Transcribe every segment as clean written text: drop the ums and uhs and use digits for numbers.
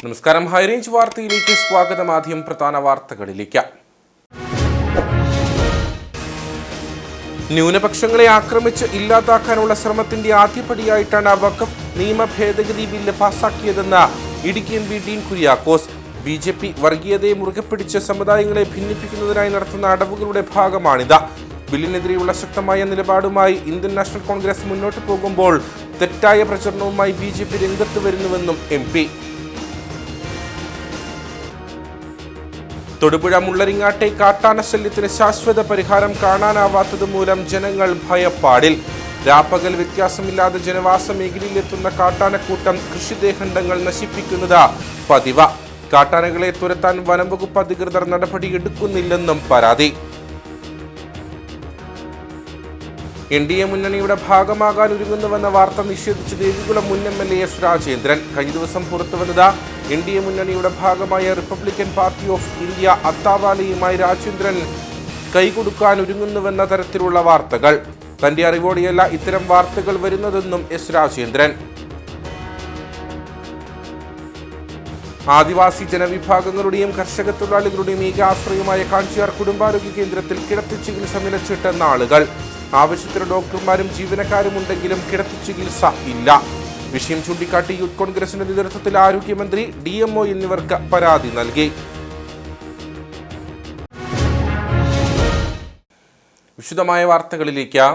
നമസ്കാരം. ഹൈറേഞ്ച് വാർത്തയിലേക്ക് സ്വാഗതം. ആദ്യം പ്രധാന വാർത്തകളിലേക്ക്. ന്യൂനപക്ഷങ്ങളെ ആക്രമിച്ച് ഇല്ലാതാക്കാനുള്ള ശ്രമത്തിന്റെ ആദ്യപടിയായിട്ടാണ് വഖഫ് നിയമ ഭേദഗതി ബില്ല് പാസാക്കിയതെന്ന് Idukki M P Dean Kuriakose. BJP വർഗീയതയെ മുറുകെ പിടിച്ച് സമുദായങ്ങളെ ഭിന്നിപ്പിക്കുന്നതിനായി നടത്തുന്ന അടവുകളുടെ ഭാഗമാണിത്. ബില്ലിനെതിരെയുള്ള ശക്തമായ നിലപാടുമായി ഇന്ത്യൻ നാഷണൽ കോൺഗ്രസ് മുന്നോട്ട് പോകുമ്പോൾ തെറ്റായ പ്രചരണവുമായി ബിജെപി രംഗത്ത് വരുന്നുവെന്നും എം പി. തൊടുപുഴ മുള്ളരിങ്ങാട്ടെ കാട്ടാന ശല്യത്തിന് ശാശ്വത പരിഹാരം കാണാനാവാത്തത് മൂലം ജനങ്ങൾ ഭയപ്പാടിൽ. രാപ്പകൽ വ്യത്യാസമില്ലാതെ ജനവാസ മേഖലയിലെത്തുന്ന കാട്ടാനക്കൂട്ടം കൃഷിദേഹണ്ഡങ്ങൾ നശിപ്പിക്കുന്നത് പതിവ്. കാട്ടാനകളെ തുരത്താൻ വനംവകുപ്പ് അധികൃതർ നടപടിയെടുക്കുന്നില്ലെന്നും പരാതി. എൻഡിഎ മുന്നണിയുടെ ഭാഗമാകാൻ ഒരുങ്ങുന്നുവെന്ന വാർത്ത നിഷേധിച്ച് ദേവികുളം മുൻ എം.എൽ.എ. എസ്. രാജേന്ദ്രൻ. കഴിഞ്ഞ ദിവസം പുറത്തുവന്നത് എൻഡിഎ മുന്നണിയുടെ ഭാഗമായ റിപ്പബ്ലിക്കൻ പാർട്ടി ഓഫ് ഇന്ത്യ അത്താവാലയുമായി രാജേന്ദ്രൻ കൈകൊടുക്കാൻ ഒരുങ്ങുന്നുവെന്ന തരത്തിലുള്ള വാർത്തകൾ. തന്റെ അറിവോടെയല്ല ഇത്തരം വാർത്തകൾ വരുന്നതെന്നും എസ്. രാജേന്ദ്രൻ. ആദിവാസി ജനവിഭാഗങ്ങളുടെയും കർഷക തൊഴിലാളികളുടെയും ഏകാശ്രയമായ കാഞ്ചിയാർ കുടുംബാരോഗ്യ കേന്ദ്രത്തിൽ കിടത്തി ചികിത്സ നിലച്ചിട്ട് നാളുകൾ. ആവശ്യത്തിന് ഡോക്ടർമാരും ജീവനക്കാരും ഉണ്ടെങ്കിലും കിടത്തി ചികിത്സ ഇല്ല. വിഷയം ചൂണ്ടിക്കാട്ടി യൂത്ത് കോൺഗ്രസിന്റെ നേതൃത്വത്തിൽ ആരോഗ്യമന്ത്രി, DMO എന്നിവർക്ക് പരാതി നൽകി. വിശദമായ വാർത്തകളിലേക്ക്.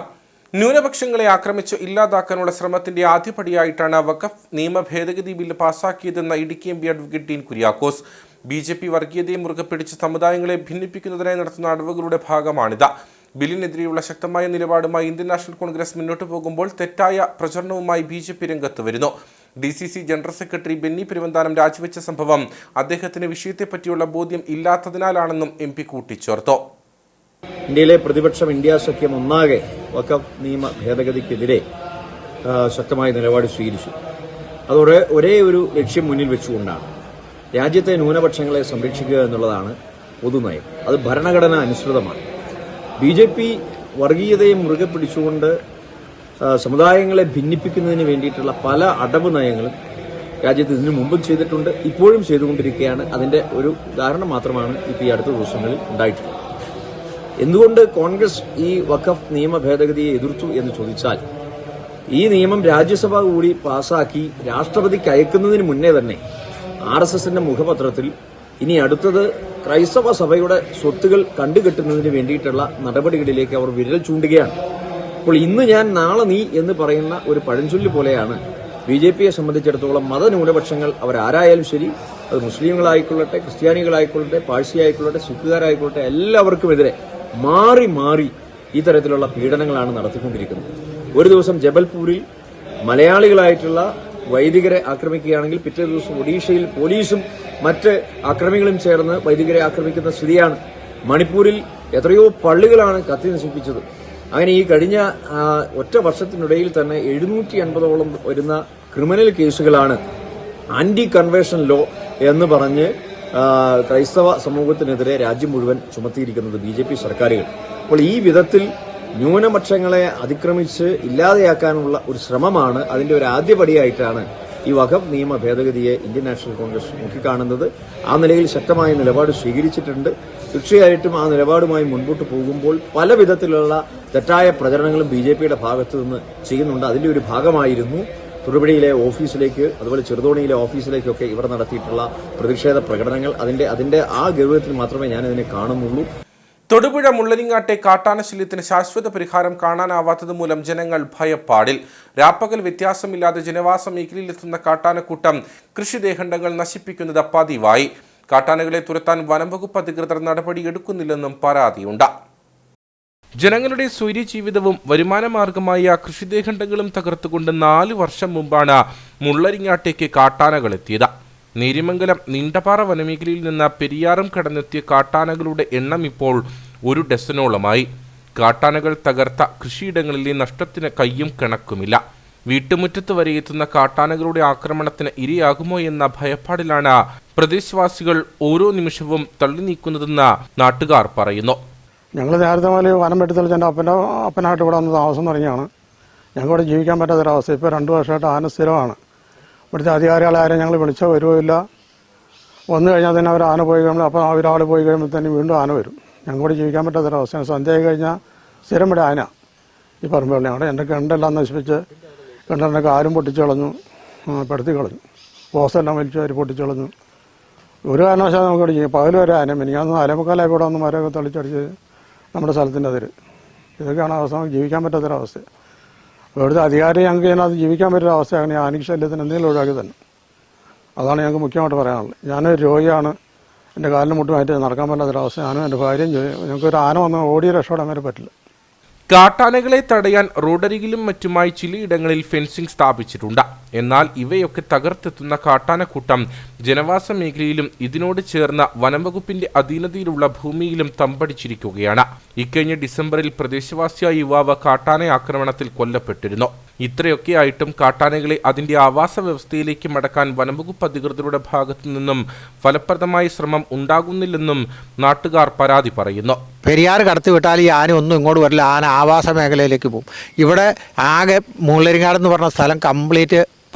ന്യൂനപക്ഷങ്ങളെ ആക്രമിച്ച് ഇല്ലാതാക്കാനുള്ള ശ്രമത്തിന്റെ ആദ്യപടിയായിട്ടാണ് വഖഫ് നിയമ ഭേദഗതി ബില്ല് പാസാക്കിയതെന്ന Idukki M P advocate Dean Kuriakose. BJP വർഗീയതയെ മുറുകെ പിടിച്ച് സമുദായങ്ങളെ ഭിന്നിപ്പിക്കുന്നതിനായി നടത്തുന്ന അടവുകളുടെ ഭാഗമാണിത്. ബില്ലിനെതിരെയുള്ള ശക്തമായ നിലപാടുമായി ഇന്ത്യൻ നാഷണൽ കോൺഗ്രസ് മുന്നോട്ട് പോകുമ്പോൾ തെറ്റായ പ്രചരണവുമായി ബിജെപി രംഗത്ത് വരുന്നു. DCC general secretary Benny Peruvanthanam രാജിവെച്ച സംഭവം അദ്ദേഹത്തിന് വിഷയത്തെപ്പറ്റിയുള്ള ബോധ്യം ഇല്ലാത്തതിനാലാണെന്നും MP കൂട്ടിച്ചേർത്തു. ഇന്ത്യയിലെ പ്രതിപക്ഷം ഇന്ത്യ സഖ്യം ഒന്നാകെ വഖഫ് നിയമ ഭേദഗതിക്കെതിരെ ശക്തമായ നിലപാട് സ്വീകരിച്ചു. അതോടെ ഒരേ ഒരു ലക്ഷ്യം മുന്നിൽ വെച്ചുകൊണ്ടാണ് രാജ്യത്തെ ന്യൂനപക്ഷങ്ങളെ സംരക്ഷിക്കുക എന്നുള്ളതാണ് പൊതുനയം. അത് ഭരണഘടന അനുസൃതമാണ്. BJP വർഗീയതയെ മുറുകെ പിടിച്ചുകൊണ്ട് സമുദായങ്ങളെ ഭിന്നിപ്പിക്കുന്നതിന് വേണ്ടിയിട്ടുള്ള പല അടവ് നയങ്ങളും രാജ്യത്ത് ഇതിനു മുമ്പും ചെയ്തിട്ടുണ്ട്, ഇപ്പോഴും ചെയ്തുകൊണ്ടിരിക്കുകയാണ്. അതിന്റെ ഒരു ഉദാഹരണം മാത്രമാണ് ഇപ്പോൾ ഈ അടുത്ത ദിവസങ്ങളിൽ ഉണ്ടായിട്ടുള്ളത്. എന്തുകൊണ്ട് കോൺഗ്രസ് ഈ വഖഫ് നിയമ ഭേദഗതിയെ എതിർത്തു എന്ന് ചോദിച്ചാൽ, ഈ നിയമം രാജ്യസഭ കൂടി പാസാക്കി രാഷ്ട്രപതിക്ക് അയക്കുന്നതിന് മുന്നേ തന്നെ RSSന്റെ മുഖപത്രത്തിൽ ഇനി അടുത്തത് ക്രൈസ്തവ സഭയുടെ സ്വത്തുകൾ കണ്ടുകെട്ടുന്നതിന് വേണ്ടിയിട്ടുള്ള നടപടികളിലേക്ക് അവർ വിരൽ ചൂണ്ടുകയാണ്. അപ്പോൾ ഇന്ന് ഞാൻ നാളെ നീ എന്ന് പറയുന്ന ഒരു പഴഞ്ചൊല്ല് പോലെയാണ് BJPയെ സംബന്ധിച്ചിടത്തോളം മതന്യൂനപക്ഷങ്ങൾ അവരാരായാലും ശരി, അത് മുസ്ലിങ്ങളായിക്കൊള്ളട്ടെ, ക്രിസ്ത്യാനികളായിക്കൊള്ളട്ടെ, പാഴ്സി ആയിക്കൊള്ളട്ടെ, സിഖുകാരായിക്കൊള്ളട്ടെ, എല്ലാവർക്കുമെതിരെ മാറി മാറി ഈ തരത്തിലുള്ള പീഡനങ്ങളാണ് നടത്തിക്കൊണ്ടിരിക്കുന്നത്. ഒരു ദിവസം ജബൽപൂരിൽ മലയാളികളായിട്ടുള്ള വൈദികരെ ആക്രമിക്കുകയാണെങ്കിൽ പിറ്റേ ദിവസം ഒഡീഷയിൽ പോലീസും മറ്റ് അക്രമികളും ചേർന്ന് വൈദികരെ ആക്രമിക്കുന്ന സ്ഥിതിയാണ്. മണിപ്പൂരിൽ എത്രയോ പള്ളികളാണ് കത്തി നശിപ്പിച്ചത്. അങ്ങനെ ഈ കഴിഞ്ഞ ഒറ്റ വർഷത്തിനിടയിൽ തന്നെ 750ഓളം വരുന്ന ക്രിമിനൽ കേസുകളാണ് ആന്റി കൺവേർഷൻ ലോ എന്ന് പറഞ്ഞ് ക്രൈസ്തവ സമൂഹത്തിനെതിരെ രാജ്യം മുഴുവൻ ചുമത്തിയിരിക്കുന്നത് BJP സർക്കാരുകൾ. അപ്പോൾ ഈ വിധത്തിൽ ന്യൂനപക്ഷങ്ങളെ അതിക്രമിച്ച് ഇല്ലാതെയാക്കാനുള്ള ഒരു ശ്രമമാണ്. അതിന്റെ ഒരു ആദ്യപടിയായിട്ടാണ് ഈ വഖഫ് നിയമ ഭേദഗതിയെ ഇന്ത്യൻ നാഷണൽ കോൺഗ്രസ് നോക്കിക്കാണുന്നത്. ആ നിലയിൽ ശക്തമായ നിലപാട് സ്വീകരിച്ചിട്ടുണ്ട്. തീർച്ചയായിട്ടും ആ നിലപാടുമായി മുൻപോട്ട് പോകുമ്പോൾ പല വിധത്തിലുള്ള തെറ്റായ പ്രചരണങ്ങളും BJPയുടെ ഭാഗത്തു നിന്ന് ചെയ്യുന്നുണ്ട്. അതിന്റെ ഒരു ഭാഗമായിരുന്നു തൊടുപുഴയിലെ ഓഫീസിലേക്ക്, അതുപോലെ ചെറുതോണിയിലെ ഓഫീസിലേക്കൊക്കെ ഇവർ നടത്തിയിട്ടുള്ള പ്രതിഷേധ പ്രകടനങ്ങൾ. അതിന്റെ ആ ഗൗരവത്തിൽ മാത്രമേ ഞാനിതിനെ കാണുന്നുള്ളൂ. തൊടുപുഴ മുള്ളരിങ്ങാട്ടെ കാട്ടാന ശല്യത്തിന് ശാശ്വത പരിഹാരം കാണാനാവാത്തത് മൂലം ജനങ്ങൾ ഭയപ്പാടിൽ. രാപ്പകൽ വ്യത്യാസമില്ലാതെ ജനവാസ മേഖലയിലെത്തുന്ന കാട്ടാനക്കൂട്ടം കൃഷിദേഹണ്ഡങ്ങൾ നശിപ്പിക്കുന്നത് പതിവായി. കാട്ടാനകളെ തുരത്താൻ വനംവകുപ്പ് അധികൃതർ നടപടിയെടുക്കുന്നില്ലെന്നും പരാതിയുണ്ട്. ജനങ്ങളുടെ സ്വൈര്യജീവിതവും വരുമാനമാർഗമായ കൃഷിദേഹണ്ഡങ്ങളും തകർത്തുകൊണ്ട് 4 വർഷം മുമ്പാണ് മുള്ളരിങ്ങാട്ടേക്ക് കാട്ടാനകൾ എത്തിയത്. നേരിമംഗലം നീണ്ടപാറ വനമേഖലയിൽ നിന്ന് പെരിയാറും കടന്നെത്തിയ കാട്ടാനകളുടെ എണ്ണം ഇപ്പോൾ 1 ഡസനോളമായി. കാട്ടാനകൾ തകർത്ത കൃഷിയിടങ്ങളിലെ നഷ്ടത്തിന് കയ്യും കണക്കുമില്ല. വീട്ടുമുറ്റത്ത് വരെ എത്തുന്ന കാട്ടാനകളുടെ ആക്രമണത്തിന് ഇരയാകുമോ എന്ന ഭയപ്പാടിലാണ് പ്രദേശവാസികൾ ഓരോ നിമിഷവും തള്ളി നീക്കുന്നതെന്ന് നാട്ടുകാർ പറയുന്നു. ഞങ്ങൾ നേരത്തെ മുതൽ വനം വെട്ടിത്തെളിച്ച് എൻ്റെ അപ്പനായിട്ട് ഇവിടെ വന്ന് താമസം തുടങ്ങിയാണ്. ഞങ്ങൾക്കിവിടെ ജീവിക്കാൻ പറ്റാത്തൊരവസ്ഥ. ഇപ്പോൾ 2 വർഷമായിട്ട് ആന സ്ഥിരമാണ്. ഇവിടുത്തെ അധികാരികളാരും ഞങ്ങൾ വിളിച്ചാൽ വരുമില്ല, വന്നു കഴിഞ്ഞാൽ തന്നെ അവർ ആന പോയി കഴിയുമ്പോൾ അപ്പോൾ ഒരാൾ പോയി കഴിയുമ്പോൾ തന്നെ വീണ്ടും ആന വരും. ഞങ്ങൾക്ക് ഇവിടെ ജീവിക്കാൻ പറ്റാത്തൊരവസ്ഥയാണ്. സന്ധ്യ ആയി കഴിഞ്ഞാൽ സ്ഥിരം ഇവിടെ ആന ഈ പറമ്പുകളിൽ അവിടെ എൻ്റെ കിണറെല്ലാം നശിപ്പിച്ച് കിണറിൻ്റെ കാലും പൊട്ടിച്ച് കളഞ്ഞു, പെടുത്തി കളഞ്ഞു, പോസ്റ്റെല്ലാം വലിച്ചു അവർ പൊട്ടിച്ച് കളഞ്ഞു. ഒരു കാരണവശാലും നമുക്ക് ഇവിടെ ചെയ്യും. പകൽ വരെ ആന മിനിഞ്ഞാന്ന് 4:45 കൂടെ വന്ന് മരമൊക്കെ തളിച്ചടിച്ച് നമ്മുടെ സ്ഥലത്തിൻ്റെ അതിര്. ഇതൊക്കെയാണ് അവസ്ഥ. ജീവിക്കാൻ പറ്റാത്തൊരവസ്ഥ. ഇവിടുത്തെ അധികാരി ഞങ്ങൾക്ക് ഇതിനകത്ത് ജീവിക്കാൻ പറ്റുന്ന അവസ്ഥയാണ്. ആനയ്ക്ക് ശല്യത്തിന് എന്തെങ്കിലും ഒഴിവാക്കി തന്നെ. അതാണ് ഞങ്ങൾക്ക് മുഖ്യമായിട്ട് പറയാനുള്ളത്. ഞാനൊരു രോഗിയാണ്. എൻ്റെ കാലിന് മുട്ടുമായിട്ട് നടക്കാൻ പറ്റാത്തൊരവസ്ഥ. ഞാനും എൻ്റെ ഭാര്യയും ഞങ്ങൾക്കൊരു ആന വന്ന് ഓടി രക്ഷപ്പെടാൻ വരെ പറ്റില്ല. കാട്ടാനകളെ തടയാൻ റോഡരികിലും മറ്റുമായി ചിലയിടങ്ങളിൽ ഫെൻസിംഗ് സ്ഥാപിച്ചിട്ടുണ്ട്. എന്നാൽ ഇവയൊക്കെ തകർത്തെത്തുന്ന കാട്ടാനക്കൂട്ടം ജനവാസ മേഖലയിലും ഇതിനോട് ചേർന്ന വനംവകുപ്പിന്റെ അധീനതയിലുള്ള ഭൂമിയിലും തമ്പടിച്ചിരിക്കുകയാണ്. ഇക്കഴിഞ്ഞ ഡിസംബറിൽ പ്രദേശവാസിയായ യുവാവ് കാട്ടാന ആക്രമണത്തിൽ കൊല്ലപ്പെട്ടിരുന്നു. ഇത്രയൊക്കെയായിട്ടും കാട്ടാനകളെ അതിന്റെ ആവാസ വ്യവസ്ഥയിലേക്ക് മടക്കാൻ വനംവകുപ്പ് അധികൃതരുടെ ഭാഗത്തു നിന്നും ഫലപ്രദമായ ശ്രമം ഉണ്ടാകുന്നില്ലെന്നും നാട്ടുകാർ പരാതി പറയുന്നു. പെരിയാർ കടത്തിവിട്ടാൽ ഈ ആന ഒന്നും ഇങ്ങോട്ട് വരില്ല. ആന ആവാസ മേഖലയിലേക്ക് പോകും. ഇവിടെ ആകെ മുള്ളരിങ്ങാട് എന്ന് പറഞ്ഞ സ്ഥലം കംപ്ലീറ്റ്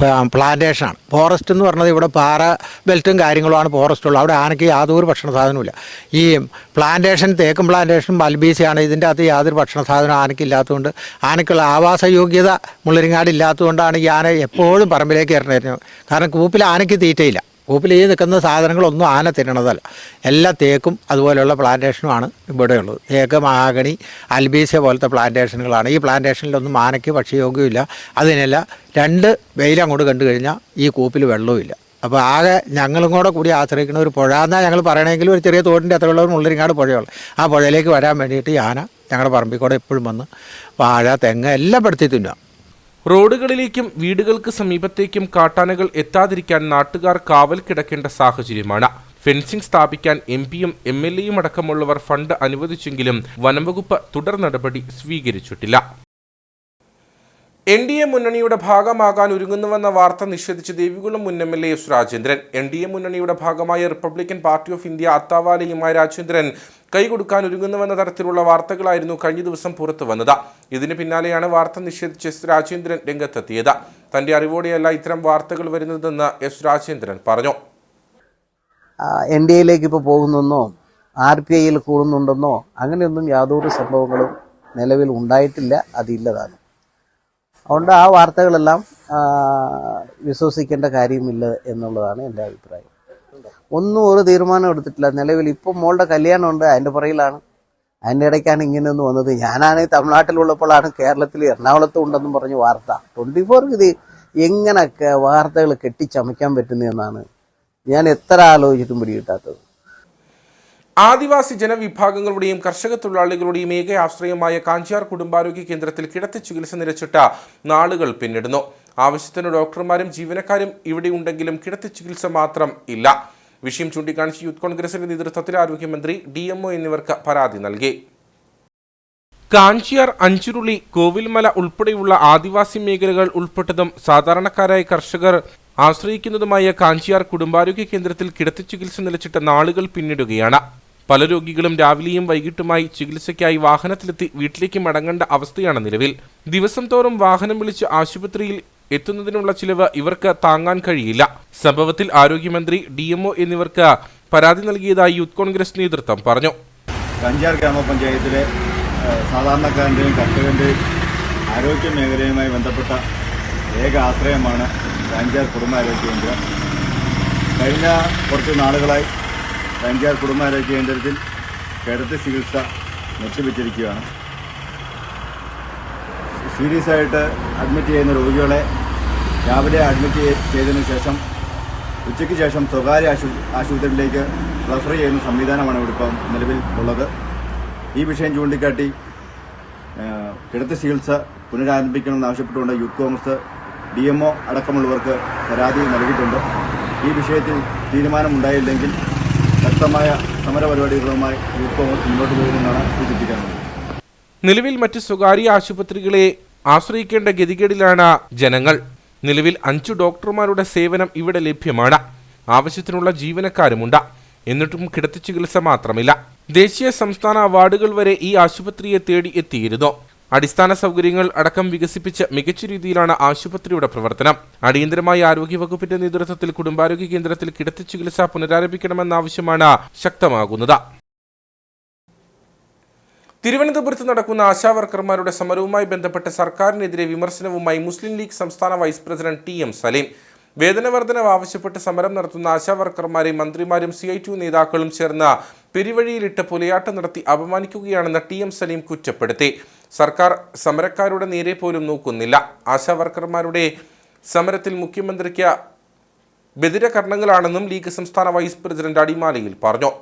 പ്ലാന്റേഷനാണ്. ഫോറസ്റ്റ് എന്ന് പറഞ്ഞത് ഇവിടെ പാറ ബെൽറ്റും കാര്യങ്ങളുമാണ് ഫോറസ്റ്റുള്ളത്. അവിടെ ആനയ്ക്ക് യാതൊരു ഭക്ഷണ സാധനവുമില്ല. ഈ പ്ലാന്റേഷൻ തേക്കും പ്ലാന്റേഷനും മൽബീസിയാണ്. ഇതിൻ്റെ അകത്ത് യാതൊരു ഭക്ഷണ സാധനം ആനയ്ക്ക് ഇല്ലാത്തതുകൊണ്ട്, ആനയ്ക്കുള്ള ആവാസ യോഗ്യത മുള്ളരിങ്ങാട് ഇല്ലാത്തതുകൊണ്ടാണ് ഈ ആന എപ്പോഴും പറമ്പിലേക്ക് ഇറങ്ങിയിരുന്നത്. കാരണം കൂപ്പിൽ ആനയ്ക്ക് തീറ്റയില്ല. കൂപ്പിൽ ഈ നിൽക്കുന്ന സാധനങ്ങളൊന്നും ആന തിന്നണതല്ല. എല്ലാ തേക്കും അതുപോലെയുള്ള പ്ലാന്റേഷനുമാണ് ഇവിടെയുള്ളത്. തേക്ക്, മഹാഗണി, അൽബീസിയ പോലത്തെ പ്ലാന്റേഷനുകളാണ്. ഈ പ്ലാന്റേഷനിലൊന്നും ആനയ്ക്ക് ഭക്ഷ്യയോഗ്യമില്ല. അതിനെല്ലാം 2 വെയിലങ്ങോട്ട് കണ്ടു കഴിഞ്ഞാൽ ഈ കൂപ്പിൽ വെള്ളവുമില്ല. അപ്പോൾ ആകെ ഞങ്ങളും കൂടി ആശ്രയിക്കുന്ന ഒരു പുഴ എന്നാണ് ഞങ്ങൾ പറയണമെങ്കിൽ ഒരു ചെറിയ തോടിൻ്റെ അത്രയുള്ള ഒരു മുള്ളരിങ്ങാട് പുഴയുള്ളൂ. ആ പുഴയിലേക്ക് വരാൻ വേണ്ടിയിട്ട് ഈ ആന ഞങ്ങളുടെ പറമ്പിൽ കൂടെ എപ്പോഴും വന്ന് വാഴ, തെങ്ങ് എല്ലാം പെടുത്തി തിന്നുക. റോഡുകളിലേക്കും വീടുകൾക്ക് സമീപത്തേക്കും കാട്ടാനകൾ എത്താതിരിക്കാൻ നാട്ടുകാർ കാവൽ കിടക്കേണ്ട സാഹചര്യമാണ്. ഫെൻസിംഗ് സ്ഥാപിക്കാൻ എംപിയും MLAയും അടക്കമുള്ളവർ ഫണ്ട് അനുവദിച്ചെങ്കിലും വനംവകുപ്പ് തുടർ നടപടി സ്വീകരിച്ചിട്ടില്ല. NDA മുന്നണിയുടെ ഭാഗമാകാൻ ഒരുങ്ങുന്നുവെന്ന വാർത്ത നിഷേധിച്ച് ദേവികുളം മുൻ MLA എസ് രാജേന്ദ്രൻ. NDA മുന്നണിയുടെ ഭാഗമായ റിപ്പബ്ലിക്കൻ പാർട്ടി ഓഫ് ഇന്ത്യ അത്താവാലയുമായി രാജേന്ദ്രൻ കൈകൊടുക്കാൻ ഒരുങ്ങുന്നുവെന്ന തരത്തിലുള്ള വാർത്തകളായിരുന്നു കഴിഞ്ഞ ദിവസം പുറത്തു വന്നത്. ഇതിന് പിന്നാലെയാണ് വാർത്ത നിഷേധിച്ച് എസ് രാജേന്ദ്രൻ രംഗത്തെത്തിയത്. തന്റെ അറിവോടെയല്ല ഇത്തരം വാർത്തകൾ വരുന്നതെന്ന് എസ് രാജേന്ദ്രൻ പറഞ്ഞു. NDAയിലേക്ക് ഇപ്പോൾ പോകുന്നെന്നോ RPIയിൽ കൂടുന്നുണ്ടെന്നോ അങ്ങനെയൊന്നും യാതൊരു സംഭവങ്ങളും നിലവിൽ ഉണ്ടായിട്ടില്ല. അതില്ലതാണ്. അതുകൊണ്ട് ആ വാർത്തകളെല്ലാം വിശ്വസിക്കേണ്ട കാര്യമില്ല എന്നുള്ളതാണ് എൻ്റെ അഭിപ്രായം. ഒന്നും ഒരു തീരുമാനം എടുത്തിട്ടില്ല. നിലവിൽ ഇപ്പം മോളുടെ കല്യാണമുണ്ട്, അതിൻ്റെ പുറയിലാണ്. അതിൻ്റെ ഇടയ്ക്കാണ് ഇങ്ങനെയൊന്നും വന്നത്. ഞാനാണെങ്കിൽ തമിഴ്നാട്ടിലുള്ളപ്പോഴാണ് കേരളത്തിൽ എറണാകുളത്തും ഉണ്ടെന്നും പറഞ്ഞ് വാർത്ത. 24 ഇത് എങ്ങനെയൊക്കെ വാർത്തകൾ കെട്ടിച്ചമയ്ക്കാൻ പറ്റുന്നതെന്നാണ് ഞാൻ എത്ര ആലോചിച്ചിട്ടും പിടികിട്ടാത്തത്. ആദിവാസി ജനവിഭാഗങ്ങളുടെയും കർഷക തൊഴിലാളികളുടെയും ഏക ആശ്രയമായ കാഞ്ചിയാർ കുടുംബാരോഗ്യ കേന്ദ്രത്തിൽ കിടത്തി ചികിത്സ നിരച്ചിട്ട് നാളുകൾ പിന്നിടുന്നു. ആവശ്യത്തിന് ഡോക്ടർമാരും ജീവനക്കാരും ഇവിടെ ഉണ്ടെങ്കിലും കിടത്തി ചികിത്സ മാത്രം ഇല്ല. വിഷയം ചൂണ്ടിക്കാണിച്ച് യൂത്ത് കോൺഗ്രസിന്റെ നേതൃത്വത്തിൽ ആരോഗ്യമന്ത്രി DMO എന്നിവർക്ക് പരാതി നൽകി. കാഞ്ചിയാർ, അഞ്ചുരുളി, കോവിൽമല ഉൾപ്പെടെയുള്ള ആദിവാസി മേഖലകൾ ഉൾപ്പെട്ടതും സാധാരണക്കാരായ കർഷകർ ആശ്രയിക്കുന്നതുമായ കാഞ്ചിയാർ കുടുംബാരോഗ്യ കേന്ദ്രത്തിൽ കിടത്തി ചികിത്സ നിലച്ചിട്ട് നാളുകൾ പിന്നിടുകയാണ്. പല രോഗികളും രാവിലെയും വൈകിട്ടുമായി ചികിത്സയ്ക്കായി വാഹനത്തിലെത്തി വീട്ടിലേക്ക് മടങ്ങേണ്ട അവസ്ഥയാണ് നിലവിൽ. ദിവസം തോറും വാഹനം വിളിച്ച് ആശുപത്രിയിൽ എത്തുന്നതിനുള്ള ചിലവ് ഇവർക്ക് താങ്ങാൻ കഴിയില്ല. സംഭവത്തിൽ ആരോഗ്യമന്ത്രി DMO എന്നിവർക്ക് പരാതി നൽകിയതായി യൂത്ത് കോൺഗ്രസ് നേതൃത്വം പറഞ്ഞു. കാഞ്ചിയാർ ഗ്രാമപഞ്ചായത്തിലെ സാധാരണക്കാരൻ്റെയും കർഷകൻ്റെയും ആരോഗ്യ മേഖലയുമായി ബന്ധപ്പെട്ട ഏക ആശ്രയമാണ് കാഞ്ചിയാർ കുടുംബാരോഗ്യ കേന്ദ്രം. കഴിഞ്ഞ കുറച്ച് നാളുകളായി കാഞ്ചിയാർ കുടുംബാരോഗ്യ കേന്ദ്രത്തിൽ കിടത്തി ചികിത്സ നിർത്തിവെച്ചിരിക്കുകയാണ്. സീരിയസ് ആയിട്ട് അഡ്മിറ്റ് ചെയ്യുന്ന രോഗികളെ രാവിലെ അഡ്മിറ്റ് ചെയ്തതിനു ശേഷം ഉച്ചയ്ക്ക് ശേഷം സ്വകാര്യ ആശുപത്രിയിലേക്ക് റെഫർ ചെയ്യുന്ന സംവിധാനമാണ് ഇവിടെ ഇപ്പം നിലവിൽ ഉള്ളത്. ഈ വിഷയം ചൂണ്ടിക്കാട്ടി കിടത്തി ചികിത്സ പുനരാരംഭിക്കണമെന്ന് ആവശ്യപ്പെട്ടുകൊണ്ട് യൂത്ത് കോൺഗ്രസ് DMO അടക്കമുള്ളവർക്ക് പരാതി നൽകിയിട്ടുണ്ട്. ഈ വിഷയത്തിൽ തീരുമാനമുണ്ടായില്ലെങ്കിൽ ശക്തമായ സമരപരിപാടികളുമായി യൂത്ത് കോൺഗ്രസ് മുന്നോട്ട് പോകുമെന്നാണ് സൂചിപ്പിക്കുന്നത്. നിലവിൽ മറ്റ് സ്വകാര്യ ആശുപത്രികളെ ആശ്രയിക്കേണ്ട ഗതികേടിലാണ് ജനങ്ങൾ. നിലവിൽ 5 ഡോക്ടർമാരുടെ സേവനം ഇവിടെ ലഭ്യമാണ്. ആവശ്യത്തിനുള്ള ജീവനക്കാരുമുണ്ട്. എന്നിട്ടും കിടത്തി ചികിത്സ മാത്രമില്ല. ദേശീയ സംസ്ഥാന അവാർഡുകൾ വരെ ഈ ആശുപത്രിയെ തേടി എത്തിയിരുന്നു. അടിസ്ഥാന സൗകര്യങ്ങൾ അടക്കം വികസിപ്പിച്ച് മികച്ച രീതിയിലാണ് ആശുപത്രിയുടെ പ്രവർത്തനം. അടിയന്തരമായി ആരോഗ്യവകുപ്പിന്റെ നേതൃത്വത്തിൽ കുടുംബാരോഗ്യ കേന്ദ്രത്തിൽ കിടത്തി ചികിത്സ പുനരാരംഭിക്കണമെന്ന ആവശ്യമാണ് ശക്തമാകുന്നത്. തിരുവനന്തപുരത്ത് നടക്കുന്ന ആശാവർക്കർമാരുടെ സമരവുമായി ബന്ധപ്പെട്ട് സർക്കാരിനെതിരെ വിമർശനവുമായി മുസ്ലിം ലീഗ് സംസ്ഥാന വൈസ് പ്രസിഡന്റ് TM സലീം. വേതന വർധനവ് ആവശ്യപ്പെട്ട് സമരം നടത്തുന്ന ആശാവർക്കർമാരെ മന്ത്രിമാരും CITU നേതാക്കളും ചേർന്ന് പെരുവഴിയിലിട്ട് പുലയാട്ടം നടത്തി അപമാനിക്കുകയാണെന്ന് TM സലീം കുറ്റപ്പെടുത്തി. സർക്കാർ സമരക്കാരുടെ നേരെ പോലും നോക്കുന്നില്ല. ആശാവർക്കർമാരുടെ സമരത്തിൽ മുഖ്യമന്ത്രിക്ക് ബദിരകർണങ്ങളാണെന്നും ലീഗ് സംസ്ഥാന വൈസ് പ്രസിഡന്റ് അടിമാലിയിൽ പറഞ്ഞു.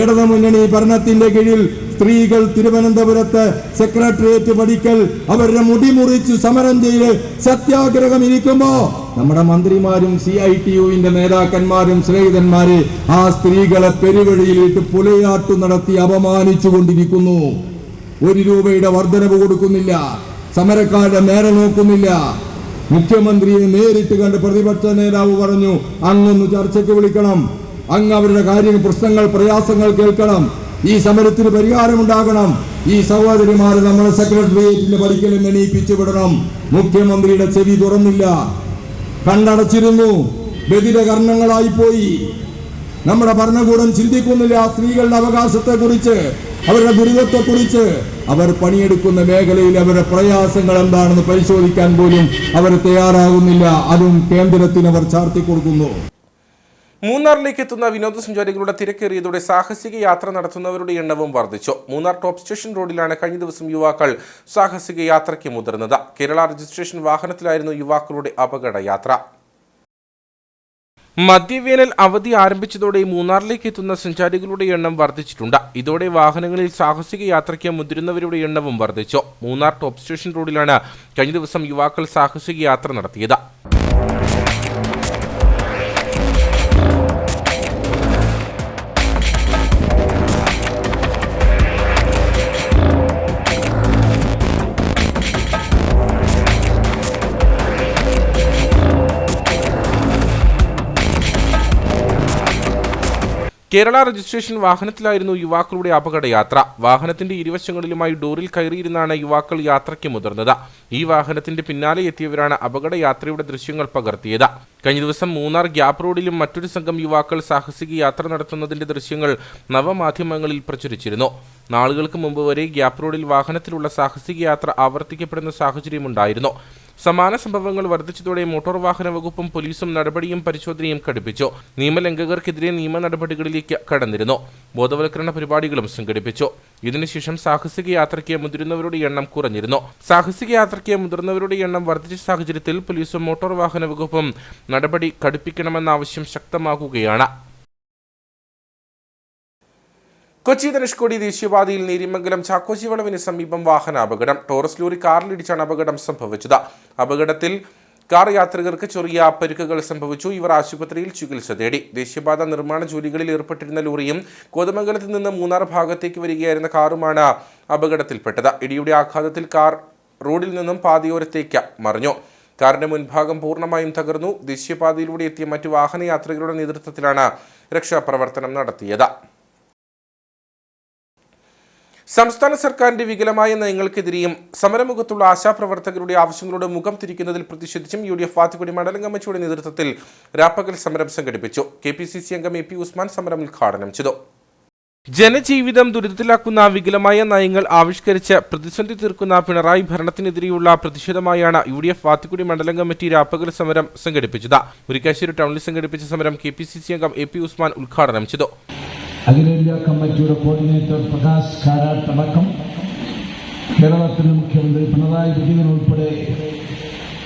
ഇടതുമുന്നണി ഭരണത്തിന്റെ കീഴിൽ സ്ത്രീകൾ തിരുവനന്തപുരത്ത് സെക്രട്ടേറിയറ്റ് പടിക്കൽ അവരുടെ മുടിമുറിച്ച് സമരം ചെയ്ത് സത്യാഗ്രഹം ഇരിക്കുമ്പോ നമ്മുടെ മന്ത്രിമാരും CITUവിന്റെ നേതാക്കന്മാരും സ്നേഹിതന്മാരെ ആ സ്ത്രീകളെ പെരുവഴിയിലിട്ട് പുലയാട്ടു നടത്തി അപമാനിച്ചു കൊണ്ടിരിക്കുന്നു. 1 രൂപയുടെ വർധനവ് കൊടുക്കുന്നില്ല. സമരക്കാരുടെ നേരെ നോക്കുന്നില്ല. മുഖ്യമന്ത്രിയെ നേരിട്ട് കണ്ട് പ്രതിപക്ഷ നേതാവ് പറഞ്ഞു, അങ്ങൊന്ന് ചർച്ചയ്ക്ക് വിളിക്കണം, അങ്ങ് അവരുടെ കാര്യങ്ങൾ, പ്രശ്നങ്ങൾ, പ്രയാസങ്ങൾ കേൾക്കണം, ഈ സമരത്തിന് പരിഹാരമുണ്ടാകണം, ഈ സഹോദരിമാരെ നമ്മുടെ സെക്രട്ടേറിയറ്റിന്റെ പടിക്കലും എണീപ്പിച്ചു വിടണം. മുഖ്യമന്ത്രിയുടെ ചെവി തുറന്നില്ല, കണ്ണടച്ചിരുന്നു, ബദിരകർണങ്ങളായിപ്പോയി. നമ്മുടെ ഭരണകൂടം ചിന്തിക്കുന്നില്ല സ്ത്രീകളുടെ അവകാശത്തെക്കുറിച്ച്, അവരുടെ ദുരിതത്തെക്കുറിച്ച്. അവർ പണിയെടുക്കുന്ന മേഖലയിൽ അവരുടെ പ്രയാസങ്ങൾ എന്താണെന്ന് പരിശോധിക്കാൻ പോലും അവർ തയ്യാറാകുന്നില്ല. അതും കേന്ദ്രത്തിന് അവർ ചാർത്തിക്കൊടുക്കുന്നു. മൂന്നാറിലേക്ക് എത്തുന്ന വിനോദസഞ്ചാരികളുടെ തിരക്കേറിയതോടെ സാഹസിക യാത്ര നടത്തുന്നവരുടെ എണ്ണവും വർദ്ധിച്ചു. മൂന്നാർ ടോപ്പ് സ്റ്റേഷൻ റോഡിലാണ് കഴിഞ്ഞ ദിവസം യുവാക്കൾ സാഹസിക യാത്രയ്ക്ക് മുതിർന്നത്. കേരള രജിസ്ട്രേഷൻ വാഹനത്തിലായിരുന്നു യുവാക്കളുടെ അപകട യാത്ര. മധ്യവേനൽ അവധി ആരംഭിച്ചതോടെ മൂന്നാറിലേക്ക് എത്തുന്ന സഞ്ചാരികളുടെ എണ്ണം വർദ്ധിച്ചിട്ടുണ്ട്. ഇതോടെ വാഹനങ്ങളിൽ സാഹസിക യാത്രയ്ക്ക് മുതിരുന്നവരുടെ എണ്ണവും വർദ്ധിച്ചു. മൂന്നാർ ടോപ്പ് സ്റ്റേഷൻ റോഡിലാണ് കഴിഞ്ഞ ദിവസം യുവാക്കൾ സാഹസിക യാത്ര നടത്തിയത്. കേരള രജിസ്ട്രേഷൻ വാഹനത്തിലായിരുന്നു യുവാക്കളുടെ അപകടയാത്ര. വാഹനത്തിന്റെ ഇരുവശങ്ങളിലുമായി ഡോറിൽ കയറിയിരുന്നാണ് യുവാക്കൾ യാത്രയ്ക്ക് മുതിർന്നത്. ഈ വാഹനത്തിന്റെ പിന്നാലെ എത്തിയവരാണ് അപകടയാത്രയുടെ ദൃശ്യങ്ങൾ പകർത്തിയത്. കഴിഞ്ഞ ദിവസം മൂന്നാർ ഗ്യാപ്പ് റോഡിലും മറ്റൊരു സംഘം യുവാക്കൾ സാഹസിക യാത്ര നടത്തുന്നതിന്റെ ദൃശ്യങ്ങൾ നവമാധ്യമങ്ങളിൽ പ്രചരിച്ചിരുന്നു. നാളുകൾക്ക് മുമ്പ് വരെ ഗ്യാപ്പ് റോഡിൽ വാഹനത്തിലുള്ള സാഹസിക യാത്ര ആവർത്തിക്കപ്പെടുന്ന സാഹചര്യമുണ്ടായിരുന്നു. സമാന സംഭവങ്ങൾ വർദ്ധിച്ചതോടെ മോട്ടോർ വാഹന വകുപ്പും പോലീസും നടപടിയും പരിശോധനയും കടുപ്പിച്ചു. നിയമലംഘകർക്കെതിരെ നിയമ നടപടികളിലേക്ക് കടന്നിരുന്നു. ബോധവൽക്കരണ പരിപാടികളും സംഘടിപ്പിച്ചു. ഇതിനുശേഷം സാഹസിക യാത്രയ്ക്ക് മുതിരുന്നവരുടെ എണ്ണം കുറഞ്ഞിരുന്നു. സാഹസിക യാത്രയ്ക്ക് മുതിർന്നവരുടെ എണ്ണം വർദ്ധിച്ച സാഹചര്യത്തിൽ പോലീസും മോട്ടോർ വാഹന വകുപ്പും നടപടി കടുപ്പിക്കണമെന്ന ആവശ്യം ശക്തമാക്കുകയാണ്. കൊച്ചി ധനുഷ്കോടി ദേശീയപാതയിൽ നേര്യമംഗലം ചാക്കോച്ചി വളവിന് സമീപം വാഹനാപകടം. ടോറസ് ലോറി കാറിലിടിച്ചാണ് അപകടം സംഭവിച്ചത്. അപകടത്തിൽ കാർ യാത്രികർക്ക് ചെറിയ പരിക്കുകൾ സംഭവിച്ചു. ഇവർ ആശുപത്രിയിൽ ചികിത്സ തേടി. ദേശീയപാത നിർമ്മാണ ജോലികളിൽ ഏർപ്പെട്ടിരുന്ന ലോറിയും കോതമംഗലത്ത് നിന്ന് മൂന്നാർ ഭാഗത്തേക്ക് വരികയായിരുന്ന കാറുമാണ് അപകടത്തിൽപ്പെട്ടത്. ഇടിയുടെ ആഘാതത്തിൽ കാർ റോഡിൽ നിന്നും പാതയോരത്തേക്ക് മറിഞ്ഞു. കാറിന്റെ മുൻഭാഗം പൂർണ്ണമായും തകർന്നു. ദേശീയപാതയിലൂടെ എത്തിയ മറ്റു വാഹനയാത്രികരുടെ നേതൃത്വത്തിലാണ് രക്ഷാപ്രവർത്തനം നടത്തിയത്. സംസ്ഥാന സർക്കാരിന്റെ വികലമായ നയങ്ങൾക്കെതിരെയും സമരമുഖത്തുള്ള ആശാപ്രവർത്തകരുടെ ആവശ്യങ്ങളോട് മുഖം തിരിക്കുന്നതിൽ പ്രതിഷേധിച്ചും UDF വാത്തിക്കുടി മണ്ഡലം കമ്മിറ്റിയുടെ നേതൃത്വത്തിൽ രാപ്പകൽ സമരം സംഘടിപ്പിച്ചു. KPCC അംഗം AP ഉസ്മാൻ സമരം ഉദ്ഘാടനം ചെയ്തു. ജനജീവിതം ദുരിതത്തിലാക്കുന്ന വികലമായ നയങ്ങൾ ആവിഷ്കരിച്ച് പ്രതിസന്ധി തീർക്കുന്ന പിണറായി ഭരണത്തിനെതിരെയുള്ള പ്രതിഷേധമായാണ് UDF വാത്തിക്കുടി മണ്ഡലം കമ്മിറ്റി രാപ്പകൽ സമരം സംഘടിപ്പിച്ചത്. മുരിക്കാശ്ശേരി ടൗണിൽ സംഘടിപ്പിച്ച സമരം KPCC അംഗം AP ഉസ്മാൻ ഉദ്ഘാടനം ചെയ്തു. അഖിലേന്ത്യാ കമ്മിറ്റിയുടെ കോർഡിനേറ്റർ പ്രകാശ് കാരാട്ട് അടക്കം കേരളത്തിലെ മുഖ്യമന്ത്രി പിണറായി വിജയൻ ഉൾപ്പെടെ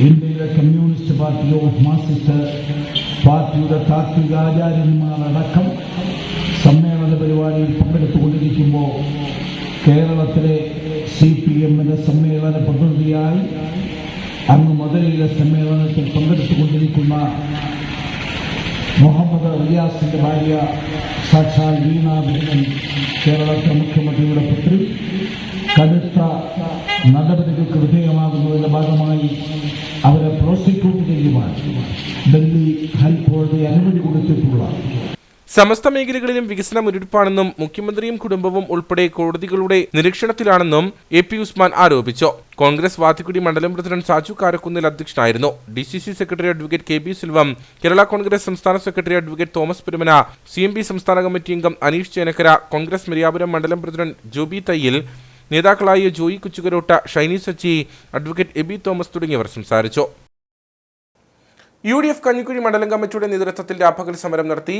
ഇന്ത്യയിലെ കമ്മ്യൂണിസ്റ്റ് പാർട്ടി ഓഫ് മാർക്സിസ്റ്റ് പാർട്ടിയുടെ താത്വിക ആചാര്യന്മാരടക്കം സമ്മേളന പരിപാടിയിൽ പങ്കെടുത്തുകൊണ്ടിരിക്കുമ്പോൾ കേരളത്തിലെ CPMന്റെ സമ്മേളന പ്രതിനിധിയായി അന്ന് മധുരയിലെ സമ്മേളനത്തിൽ പങ്കെടുത്തുകൊണ്ടിരിക്കുന്ന മുഹമ്മദ് റിയാസിന്റെ ഭാര്യ സാക്ഷാൽ വീണ വിജയൻ, കേരളത്തിലെ മുഖ്യമന്ത്രിയുടെ പുത്രി, കടുത്ത നടപടികൾക്ക് വിധേയമാകുന്നതിന്റെ ഭാഗമായി അവരെ പ്രോസിക്യൂട്ട് ചെയ്യുവാൻ ഡൽഹി ഹൈക്കോടതി അനുമതി കൊടുത്തിട്ടുള്ള സമസ്ത മേഖലകളിലും വികസന മുരടിപ്പാണെന്നും മുഖ്യമന്ത്രിയും കുടുംബവും ഉൾപ്പെടെ കോടതികളുടെ നിരീക്ഷണത്തിലാണെന്നും AP ഉസ്മാൻ ആരോപിച്ചു. കോൺഗ്രസ് വാത്തിക്കുടി മണ്ഡലം പ്രസിഡന്റ് സാജു കാരക്കുന്നിൽ അധ്യക്ഷനായിരുന്നു. DCC secretary advocate KB Selvam, Kerala Congress സംസ്ഥാന secretary advocate Thomas Perumana, CMP സംസ്ഥാന കമ്മിറ്റി അംഗം അനീഷ് ചേനക്കര, കോൺഗ്രസ് മരിയാപുരം മണ്ഡലം പ്രസിഡന്റ് ജോബി തയ്യിൽ, നേതാക്കളായ ജോയി കുച്ചുകരോട്ട, ഷൈനി സച്ചി, അഡ്വക്കേറ്റ് എബി തോമസ് തുടങ്ങിയവർ സംസാരിച്ചു. UDF കഞ്ഞിക്കുഴി മണ്ഡലം കമ്മിറ്റിയുടെ നേതൃത്വത്തിൽ രാപ്പകൽ സമരം നടത്തി.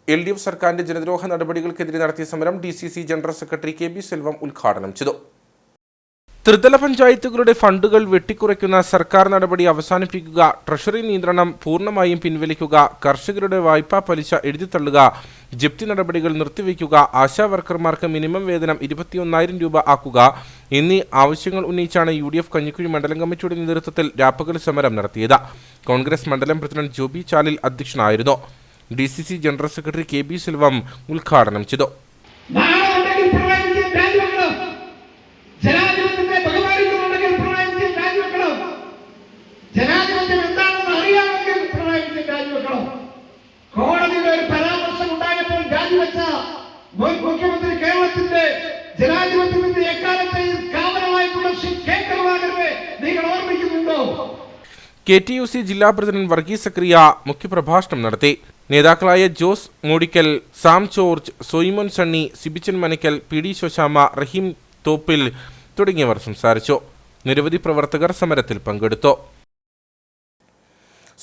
LDF സർക്കാരിന്റെ ജനദ്രോഹ നടപടികൾക്കെതിരെ നടത്തിയ സമരം DCC ജനറൽ സെക്രട്ടറി KB സിൽവം ഉദ്ഘാടനം ചെയ്തു. ത്രിതല പഞ്ചായത്തുകളുടെ ഫണ്ടുകൾ വെട്ടിക്കുറയ്ക്കുന്ന സർക്കാർ നടപടി അവസാനിപ്പിക്കുക, ട്രഷറി നിയന്ത്രണം പൂർണ്ണമായും പിൻവലിക്കുക, കർഷകരുടെ വായ്പാ പലിശ എഴുതിത്തള്ളുക, ജപ്തി നടപടികൾ നിർത്തിവെക്കുക, ആശാ വർക്കർമാർക്ക് മിനിമം വേതനം 21,000 രൂപ ആക്കുക എന്നീ ആവശ്യങ്ങൾ ഉന്നയിച്ചാണ് UDF കഞ്ഞിക്കുഴി മണ്ഡലം കമ്മിറ്റിയുടെ നേതൃത്വത്തിൽ രാപ്പകൽ സമരം നടത്തിയത്. കോൺഗ്രസ് മണ്ഡലം പ്രസിഡന്റ് ജോബി ചാലിൽ അധ്യക്ഷനായിരുന്നു. DCC ജനറൽ സെക്രട്ടറി KB സിൽവം ഉദ്ഘാടനം ചെയ്തു. കോടതിയുടെ ഒരു പരാമർശം ഉണ്ടായപ്പോൾ രാജിവെച്ച മുഖ്യമന്ത്രി കേരളത്തിന്റെ ജനാധിപത്യത്തിന്റെ എക്കാലത്തെയും കാവലമായിട്ടുള്ള K കരുണാകരനെ നിങ്ങൾ ഓർമ്മിക്കുന്നുണ്ടോ? KTUC ജില്ലാ പ്രസിഡന്റ് വർഗീസ് സക്രിയ മുഖ്യപ്രഭാഷണം നടത്തി. നേതാക്കളായ ജോസ് മൂടിക്കൽ, സാം ജോർജ്, സോയിമോൻ സണ്ണി, സിബിച്ചൻ മനക്കൽ, PD ശോശാമ, റഹീം തോപ്പിൽ തുടങ്ങിയവർ സംസാരിച്ചു. നിരവധി പ്രവർത്തകർ സമരത്തിൽ പങ്കെടുത്തു.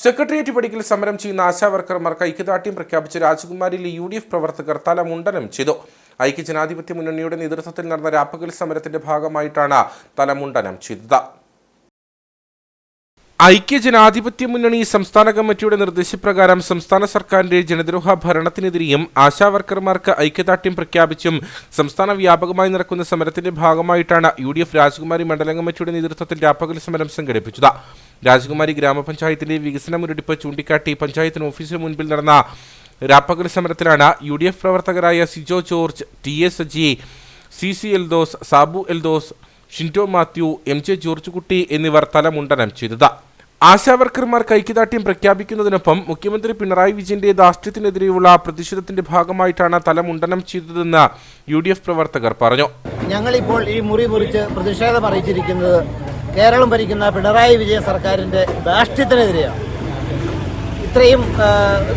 സെക്രട്ടേറിയറ്റ് പടിക്കൽ സമരം ചെയ്യുന്ന ആശാ വർക്കർമാർക്ക് ഐക്യദാർഢ്യം പ്രഖ്യാപിച്ച് രാജകുമാരിയിലെ UDF പ്രവർത്തകർ തലമുണ്ടനം ചെയ്തു. ഐക്യജനാധിപത്യ മുന്നണിയുടെ നേതൃത്വത്തിൽ നടന്ന രാപ്പകൽ സമരത്തിന്റെ ഭാഗമായിട്ടാണ് തലമുണ്ടനം ചെയ്തത്. ഐക്യജനാധിപത്യ മുന്നണി സംസ്ഥാന കമ്മിറ്റിയുടെ നിർദ്ദേശപ്രകാരം സംസ്ഥാന സർക്കാരിന്റെ ജനദ്രോഹ ഭരണത്തിനെതിരെയും ആശാ വർക്കർമാർക്ക് ഐക്യദാർഢ്യം പ്രഖ്യാപിച്ചും സംസ്ഥാന വ്യാപകമായി നടക്കുന്ന സമരത്തിന്റെ ഭാഗമായിട്ടാണ് UDF രാജകുമാരി മണ്ഡലം കമ്മിറ്റിയുടെ നേതൃത്വത്തിൽ രാപ്പകൽ സമരം സംഘടിപ്പിച്ചത്. രാജകുമാരി ഗ്രാമപഞ്ചായത്തിന്റെ വികസന മുരടിപ്പ് ചൂണ്ടിക്കാട്ടി പഞ്ചായത്തിന് ഓഫീസിന് മുൻപിൽ നടന്ന രാപ്പകൽ സമരത്തിലാണ് UDF പ്രവർത്തകരായ Sijo George, TA Saji, CC Eldhose, Sabu Eldhose, Shinto Mathew, MJ George കുട്ടി എന്നിവർ തലമുണ്ടനം ചെയ്തത്. ആശാ വർക്കർമാർക്ക് ഐക്യദാർഢ്യം പ്രഖ്യാപിക്കുന്നതിനൊപ്പം മുഖ്യമന്ത്രി പിണറായി വിജയന്റെ ധാർഷ്ട്യത്തിനെതിരെയുള്ള പ്രതിഷേധത്തിന്റെ ഭാഗമായിട്ടാണ് തലമുണ്ടനം ചെയ്തതെന്ന് UDF പ്രവർത്തകർ പറഞ്ഞു. ഞങ്ങളിപ്പോൾ ഈ മുറി മുറിച്ച് പ്രതിഷേധം അറിയിച്ചിരിക്കുന്നത് കേരളം ഭരിക്കുന്ന പിണറായി വിജയൻ സർക്കാരിന്റെ ധാർഷ്ട്യത്തിനെതിരെയാണ്. ഇത്രയും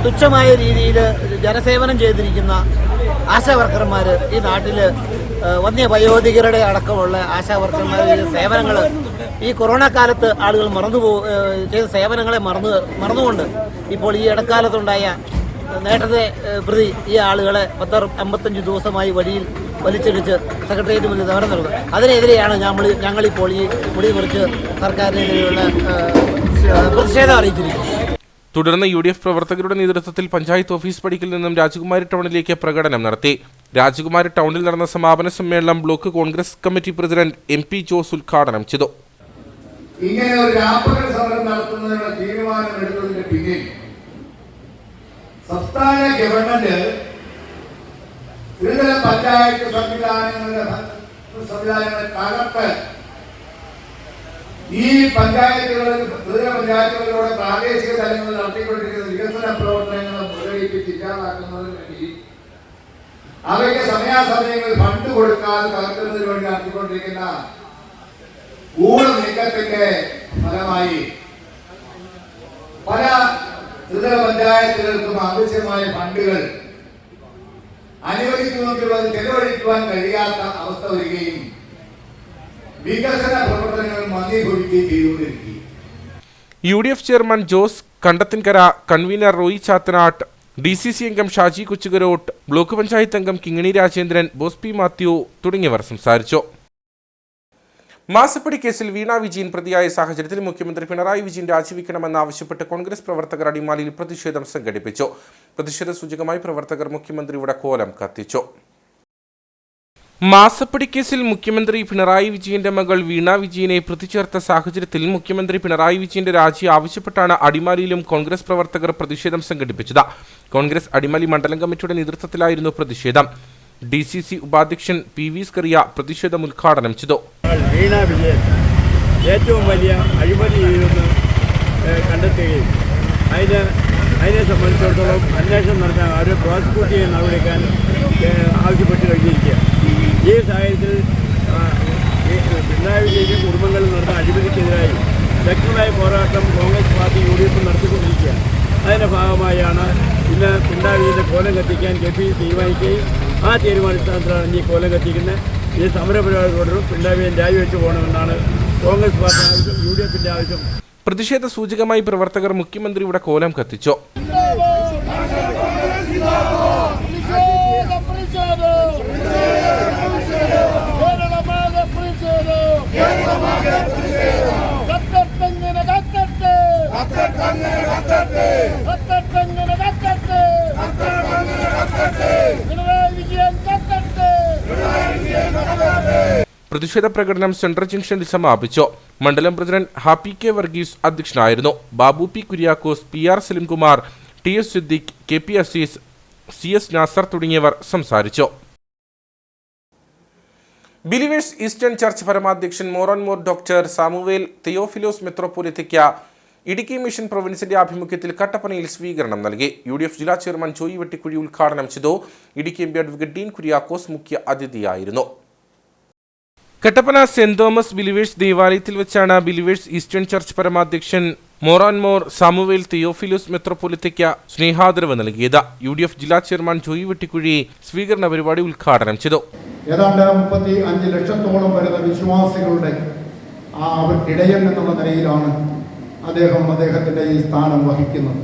തുച്ഛമായ രീതിയിൽ ജനസേവനം ചെയ്തിരിക്കുന്ന ആശാ വർക്കർമാർ ഈ നാട്ടിൽ വന്യ വയോധികരുടെ അടക്കമുള്ള ആശാ വർക്കർമാരുടെ സേവനങ്ങൾ ഈ കൊറോണ കാലത്ത് ആളുകൾ ചെയ്ത സേവനങ്ങളെ മറന്നുകൊണ്ട് ഇപ്പോൾ ഈ ഇടക്കാലത്തുണ്ടായ നേട്ടത്തെ പ്രതി ഈ ആളുകളെ 55 ദിവസമായി വഴിയിൽ വലിച്ചിടിച്ച് സെക്രട്ടേറിയറ്റ് മുന്നിൽ സമരം നൽകും. അതിനെതിരെയാണ് ഞങ്ങളിപ്പോൾ ഈ മുടി മുറിച്ച് സർക്കാരിനെതിരെയുള്ള പ്രതിഷേധം അറിയിച്ചിരിക്കുന്നത്. തുടർന്ന് UDF പ്രവർത്തകരുടെ നേതൃത്വത്തിൽ പഞ്ചായത്ത് ഓഫീസ് പടിക്കൽ നിന്നും രാജകുമാരി ടൗണിലേക്ക് പ്രകടനം നടത്തി. രാജകുമാരി ടൗണിൽ നടന്ന സമാപന സമ്മേളനം block Congress committee president MP Jose ഉദ്ഘാടനം ചെയ്തു. ഇങ്ങനെ ഒരു രാപ്പകൽ സമരം നടത്തുന്നതിനുള്ള തീരുമാനമെടുത്തതിന്റെ പിന്നിൽ സംസ്ഥാന ഗവൺമെന്റ് ത്രിതല പഞ്ചായത്ത് സംവിധാനങ്ങളെ തകർത്ത് ഈ ത്രിതല പഞ്ചായത്തുകളിലൂടെ പ്രാദേശിക തലങ്ങളിൽ നടത്തിക്കൊണ്ടിരിക്കുന്ന വികസന പ്രവർത്തനങ്ങൾ മുരടിപ്പിച്ച് ഇല്ലാതാക്കുന്നതിന് വേണ്ടി അവയ്ക്ക് സമയാസമയങ്ങളിൽ ഫണ്ട് കൊടുക്കാതെ തകർക്കുന്നതിന് വേണ്ടി നടത്തിക്കൊണ്ടിരിക്കുന്ന നീക്കത്തിന്റെ ഫലമായി പല ത്രിതല പഞ്ചായത്തുകൾക്കും ആവശ്യമായ ഫണ്ടുകൾ അനുവദിക്കുമെങ്കിലും അത് ചെലവഴിക്കുവാൻ കഴിയാത്ത അവസ്ഥ വരികയും വികസന പ്രവർത്തനങ്ങൾ മന്ദീഭവിക്കുകയും ചെയ്തുകൊണ്ടിരിക്കും. UDF chairman Jose Kandathinkara, convener Roy Chathanattu, DCC അംഗം ഷാജി കൊച്ചുകരോട്ട്, ബ്ലോക്ക് പഞ്ചായത്ത് അംഗം കിങ്ങിണി രാജേന്ദ്രൻ, ബോസ് P മാത്യു തുടങ്ങിയവർ സംസാരിച്ചു. മാസപ്പടി കേസിൽ വീണ വിജയൻ പ്രതിയായ സാഹചര്യത്തിൽ മുഖ്യമന്ത്രി പിണറായി വിജയൻ രാജിവെക്കണമെന്നാവശ്യപ്പെട്ട് കോൺഗ്രസ് പ്രവർത്തകർ അടിമാലിയിൽ പ്രതിഷേധം സംഘടിപ്പിച്ചു. പ്രതിഷേധ സൂചകമായി പ്രവർത്തകർ മുഖ്യമന്ത്രിയുടെ കോലം കത്തിച്ചു. മാസപ്പടി കേസിൽ മുഖ്യമന്ത്രി പിണറായി വിജയന്റെ മകൾ വീണ വിജയനെ പ്രതി ചേർത്ത സാഹചര്യത്തിൽ മുഖ്യമന്ത്രി പിണറായി വിജയന്റെ രാജി ആവശ്യപ്പെട്ടാണ് അടിമാലിയിലും കോൺഗ്രസ് പ്രവർത്തകർ പ്രതിഷേധം സംഘടിപ്പിച്ചത്. കോൺഗ്രസ് അടിമാലി മണ്ഡലം കമ്മിറ്റിയുടെ നേതൃത്വത്തിലായിരുന്നു പ്രതിഷേധം. DCC ഉപാധ്യക്ഷൻ PV സ്കറിയ പ്രതിഷേധം ഉദ്ഘാടനം ചെയ്തു. വീണ വിജയൻ ഏറ്റവും വലിയ അഴിമതി ചെയ്തെന്ന് കണ്ടെത്തുകയും അതിന് അതിനെ സംബന്ധിച്ചിടത്തോളം അന്വേഷണം നടത്താൻ അവരെ പ്രോസിക്യൂട്ട് ചെയ്യാൻ നടപടിയെടുക്കാൻ ആവശ്യപ്പെട്ട് കഴിഞ്ഞിരിക്കുക. ഈ സാഹചര്യത്തിൽ പിണറായി വിജയനും കുടുംബങ്ങളിൽ നടന്ന അഴിമതിക്കെതിരായി ശക്തമായ പോരാട്ടം കോൺഗ്രസ് പാർട്ടി UDF നടത്തിക്കൊണ്ടിരിക്കുക. അതിൻ്റെ ഭാഗമായാണ് ഇന്ന് പിണറായി വിജയൻ്റെ കോലം കത്തിക്കാൻ KPC തീരുമാനിക്കുകയും ആ തീരുമാനാടിസ്ഥാനത്തിലാണ് ഈ കോലം കത്തിക്കുന്നത്. ഈ സമരപരിപാടി തുടരും. പിണറായി വിജയൻ രാജിവെച്ച് പോകണമെന്നാണ് കോൺഗ്രസ് പാർട്ടി ആവശ്യം, UDFൻ്റെ ആവശ്യം. പ്രതിഷേധ സൂചകമായി പ്രവർത്തകർ മുഖ്യമന്ത്രിയുടെ കോലം കത്തിച്ചു. പ്രതിഷേധ പ്രകടനം സെൻട്രൽ ജംഗ്ഷനിൽ സമാപിച്ചു. മണ്ഡലം പ്രസിഡന്റ് ഹാപ്പി കെ വർഗീസ് അധ്യക്ഷനായിരുന്നു. Babu P Kuriakose, PR Salimkumar, TS Siddique, KP Azeez, CS Nasar തുടങ്ങിയവർ സംസാരിച്ചു. ബിലീവേഴ്സ് ഈസ്റ്റേൺ ചർച്ച് പരമാധ്യക്ഷൻ മോർ ഡോക്ടർ സാമുവേൽ തിയോഫിലോസ് മെത്രോപൊലിത്തയ്ക്ക് ഇടുക്കി മിഷൻ പ്രൊവിൻസിന്റെ ആഭിമുഖ്യത്തിൽ കട്ടപ്പനയിൽ സ്വീകരണം നൽകി. UDF ജില്ലാ ചെയർമാൻ ജോയി വെട്ടിക്കുഴി ഉദ്ഘാടനം ചെയ്തു. ഇടുക്കി MP അഡ്വക്കേറ്റ് ഡീൻ കുര്യാക്കോസ് മുഖ്യ അതിഥിയായിരുന്നു. കട്ടപ്പന സെന്റ് തോമസ് ബിലീവേഴ്സ് ദേവാലയത്തിൽ വെച്ചാണ് ബിലീവേഴ്സ് ഈസ്റ്റേൺ ചർച്ച് പരമാധ്യക്ഷൻ മോർ സാമുവേൽ തിയോഫിലോസ് മെത്രോപൊലിത്തയ്ക്ക് സ്നേഹാദരവ് നൽകിയത്. UDF ജില്ലാ ചെയർമാൻ ജോയി വെട്ടിക്കുഴി സ്വീകരണ പരിപാടി ഉദ്ഘാടനം ചെയ്തു. ഏതാണ്ട് 35 ലക്ഷത്തോളം വരുന്ന വിശ്വാസികളുടെ ഇടയൻ എന്നുള്ള നിലയിലാണ് അദ്ദേഹത്തിന്റെ ഈ സ്ഥാനം വഹിക്കുന്നത്.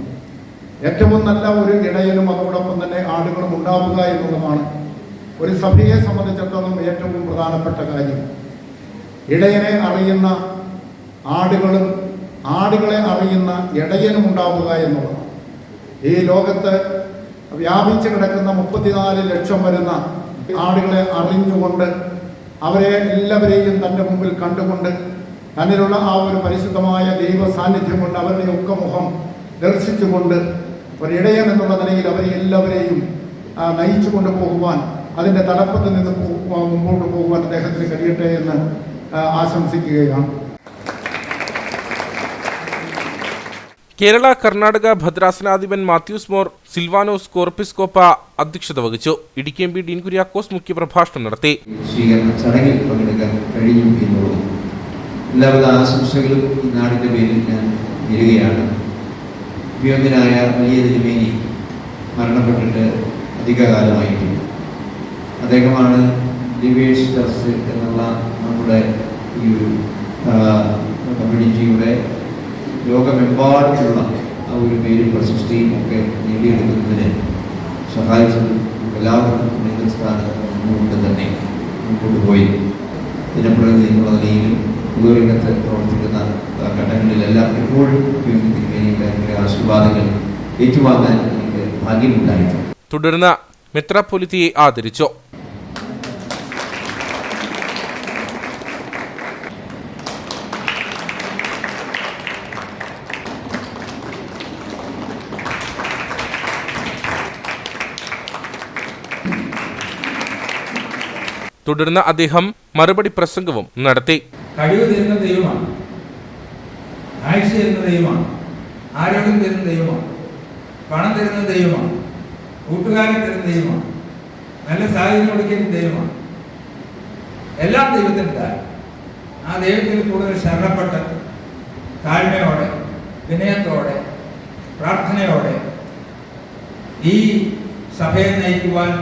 ഏറ്റവും നല്ല ഒരു ഇടയനും അതോടൊപ്പം തന്നെ ആടുകളും ഉണ്ടാവുക എന്നുള്ളതാണ് ഒരു സഭയെ സംബന്ധിച്ചിടത്തോളം ഏറ്റവും പ്രധാനപ്പെട്ട കാര്യം. ഇടയനെ അറിയുന്ന ആടുകളും ആടുകളെ അറിയുന്ന ഇടയനും ഉണ്ടാവുക എന്നുള്ളതാണ്. ഈ ലോകത്ത് വ്യാപിച്ചു കിടക്കുന്ന 34 ലക്ഷം വരുന്ന ആടുകളെ അറിഞ്ഞുകൊണ്ട് അവരെ എല്ലാവരെയും തൻ്റെ മുമ്പിൽ കണ്ടുകൊണ്ട് തന്നിലുള്ള ആ ഒരു പരിശുദ്ധമായ ദൈവ സാന്നിധ്യം കൊണ്ട് അവരുടെ ഒക്കെ മുഖം ദർശിച്ചുകൊണ്ട് ഒരിടയൻ എന്നുള്ള നിലയിൽ അവരെ എല്ലാവരെയും നയിച്ചു കൊണ്ടുപോകുവാൻ, അതിൻ്റെ തലപ്പത്ത് നിന്ന് മുമ്പോട്ട് പോകുവാൻ അദ്ദേഹത്തിന് കഴിയട്ടെ എന്ന് ആശംസിക്കുകയാണ്. കേരള കർണാടക ഭദ്രാസനാധിപൻ മാത്യൂസ് മോർ സിൽവാനോസ് കോർപ്പിസ്കോപ്പ അധ്യക്ഷത വഹിച്ചു. ഇടുക്കി MP ഡീൻ കുര്യാക്കോസ് മുഖ്യപ്രഭാഷണം നടത്തി. സ്വീകരണ ചടങ്ങിൽ പങ്കെടുക്കാൻ കഴിഞ്ഞു എന്നുള്ളത് എല്ലാവിധ ആശംസകളും ഈ നാടിൻ്റെ പേരിൽ ഞാൻ നേരുകയാണ്. വ്യോമനായ വലിയ തിരുമേനി മരണപ്പെട്ടിട്ട് അധികകാലമായിട്ടുണ്ട്. അദ്ദേഹമാണ് ബിലീവേഴ്സ് ചർച്ച് എന്നുള്ള നമ്മുടെ ഈ ഒരു കമ്മ്യൂണിറ്റിയുടെ ലോകമെമ്പാടുമുള്ള ആ ഒരു പേരും പ്രശസ്തിയും ഒക്കെ നേടിയെടുക്കുന്നതിന് സഹായിച്ചതും എല്ലാവർക്കും നേതൃസ്ഥാനത്ത് നിന്നുകൊണ്ട് തന്നെ മുമ്പോട്ട് പോയി ജനപ്രതിനിധി എന്നുള്ള നിലയിലും പൊതുരംഗത്ത് പ്രവർത്തിക്കുന്ന ഘട്ടങ്ങളിലെല്ലാം എപ്പോഴും തിരുമേനിയുടെ ആശീർവാദങ്ങൾ ഏറ്റുവാങ്ങാൻ എനിക്ക് ഭാഗ്യമുണ്ടായിട്ടുണ്ട്. തുടർന്ന് മെത്രാപ്പൊലിത്തയെ ആദരിച്ചു. തുടർന്ന് അദ്ദേഹം മറുപടി പ്രസംഗവും നടത്തി. കഴിവ് തരുന്ന ദൈവമാണ്, ആയുഷ് തരുന്ന ദൈവമാണ്, ആരോഗ്യം തരുന്ന ദൈവമാണ്, പണം തരുന്ന ദൈവമാണ്, കൂട്ടുകാരെ തരുന്ന ദൈവമാണ്, നല്ല സാഹചര്യം കൊടുക്കുന്ന ദൈവമാണ്. എല്ലാം ദൈവത്തിൻ്റെ താഴെ. ആ ദൈവത്തിൽ കൂടുതൽ ശരണപ്പെട്ട് താഴ്മയോടെ വിനയത്തോടെ പ്രാർത്ഥനയോടെ ഈ സഭയെ നയിക്കുവാൻ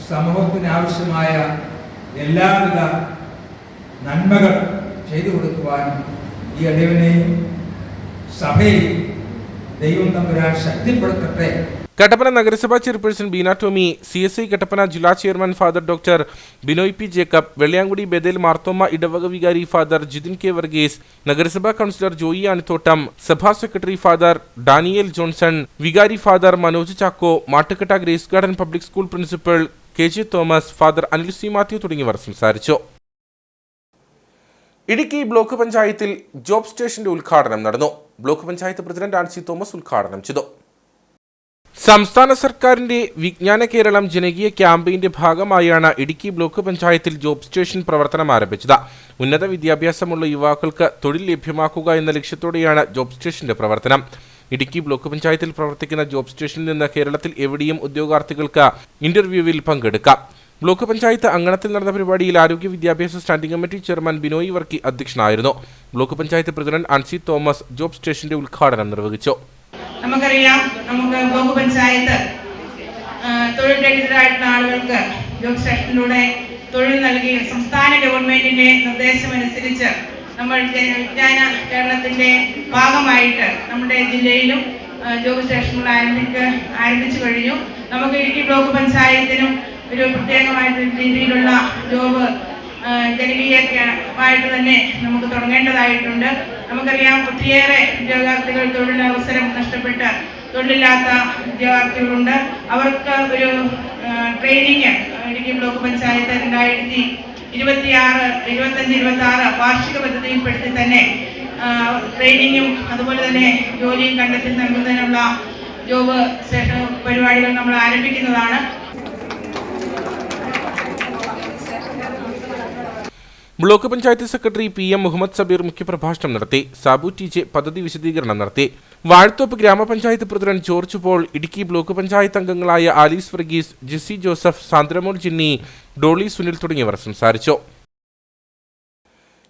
സമൂഹത്തിന് ആവശ്യമായ എല്ലാവിധ നന്മകൾ ചെയ്തു കൊടുക്കുവാനും ഈ അടിയവനെയും സഭയെയും ദൈവം തമ്പുരാൻ ശക്തിപ്പെടുത്തട്ടെ. കട്ടപ്പന നഗരസഭാ ചെയർപേഴ്സൺ ബീന ടോമി, CSI കട്ടപ്പന ജില്ലാ chairman father doctor Binoy P. Jacob, Vellayamkudi Bethel Marthoma ഇടവക വികാരി ഫാദർ ജിതിൻ K. വർഗീസ്, നഗരസഭാ കൗൺസിലർ ജോയി ആനിത്തോട്ടം, സഭാ സെക്രട്ടറി ഫാദർ ഡാനിയേൽ ജോൺസൺ, വികാരി father Manoj Chacko, Mattukatta grace garden public school principal KJ Thomas, father Anil C. Mathew തുടങ്ങിയവർ സംസാരിച്ചു. ഇടുക്കി ബ്ലോക്ക് പഞ്ചായത്തിൽ ജോബ് സ്റ്റേഷന്റെ ഉദ്ഘാടനം നടന്നു. Block panchayat president Ancy Thomas ഉദ്ഘാടനം ചെയ്തു. സംസ്ഥാന സർക്കാരിന്റെ വിജ്ഞാന കേരളം ജനകീയ ക്യാമ്പയിന്റെ ഭാഗമായാണ് ഇടുക്കി ബ്ലോക്ക് പഞ്ചായത്തിൽ ജോബ് സ്റ്റേഷൻ പ്രവർത്തനം ആരംഭിച്ചത്. ഉന്നത വിദ്യാഭ്യാസമുള്ള യുവാക്കൾക്ക് തൊഴിൽ ലഭ്യമാക്കുക എന്ന ലക്ഷ്യത്തോടെയാണ് ജോബ് സ്റ്റേഷന്റെ പ്രവർത്തനം. ഇടുക്കി ബ്ലോക്ക് പഞ്ചായത്തിൽ പ്രവർത്തിക്കുന്ന ജോബ് സ്റ്റേഷനിൽ നിന്ന് കേരളത്തിൽ എവിടെയും ഉദ്യോഗാർത്ഥികൾക്ക് ഇന്റർവ്യൂവിൽ പങ്കെടുക്കാം. ബ്ലോക്ക് പഞ്ചായത്ത് അങ്കണത്തിൽ നടന്ന പരിപാടിയിൽ ആരോഗ്യ വിദ്യാഭ്യാസ standing committee chairman Binoy Varkey അധ്യക്ഷനായിരുന്നു. Block panchayat president Ansi Thomas job സ്റ്റേഷന്റെ ഉദ്ഘാടനം നിർവഹിച്ചു. നമുക്കറിയാം, നമുക്ക് ബ്ലോക്ക് പഞ്ചായത്ത് തൊഴിൽ രഹിതരായിട്ടുള്ള ആളുകൾക്ക് ജോബ് സ്റ്റേഷനിലൂടെ തൊഴിൽ നൽകി സംസ്ഥാന ഗവൺമെന്റിന്റെ നിർദ്ദേശമനുസരിച്ച് നമ്മൾ വിജ്ഞാന കേരളത്തിന്റെ ഭാഗമായിട്ട് നമ്മുടെ ജില്ലയിലും ജോബ് സ്റ്റേഷനുകൾ ആരംഭിച്ചു കഴിഞ്ഞു. നമുക്ക് ഇടുക്കി ബ്ലോക്ക് പഞ്ചായത്തിനും ഒരു പ്രത്യേകമായിട്ടുള്ള രീതിയിലുള്ള ജോബ് ജനകീയമായിട്ട് തന്നെ നമുക്ക് തുടങ്ങേണ്ടതായിട്ടുണ്ട്. നമുക്കറിയാം, ഒത്തിരിയേറെ ഉദ്യോഗാർത്ഥികൾ തൊഴിലവസരം നഷ്ടപ്പെട്ട് തൊഴിലില്ലാത്ത ഉദ്യോഗാർത്ഥികളുണ്ട്. അവർക്ക് ഒരു ട്രെയിനിങ് ഇടുക്കി ബ്ലോക്ക് പഞ്ചായത്ത് 2025-26 വാർഷിക പദ്ധതിയിൽപ്പെടുത്തി തന്നെ ട്രെയിനിങ്ങും അതുപോലെ തന്നെ ജോലിയും കണ്ടെത്തി നൽകുന്നതിനുള്ള ജോബ് പരിപാടികൾ നമ്മൾ ആരംഭിക്കുന്നതാണ്. Block panchayat secretary PM Muhammad Sabeer മുഖ്യപ്രഭാഷണം നടത്തി. സാബു TJ പദ്ധതി വിശദീകരണം നടത്തി. വാഴത്തോപ്പ് ഗ്രാമപഞ്ചായത്ത് പ്രസിഡന്റ് ജോർജ് പോൾ, ഇടുക്കി ബ്ലോക്ക് പഞ്ചായത്ത് അംഗങ്ങളായ ആലീസ് വർഗീസ്, ജെസ്സി ജോസഫ്, സാന്ദ്രമോൾ ജിന്നി, ഡോളി സുനിൽ തുടങ്ങിയവർ സംസാരിച്ചു.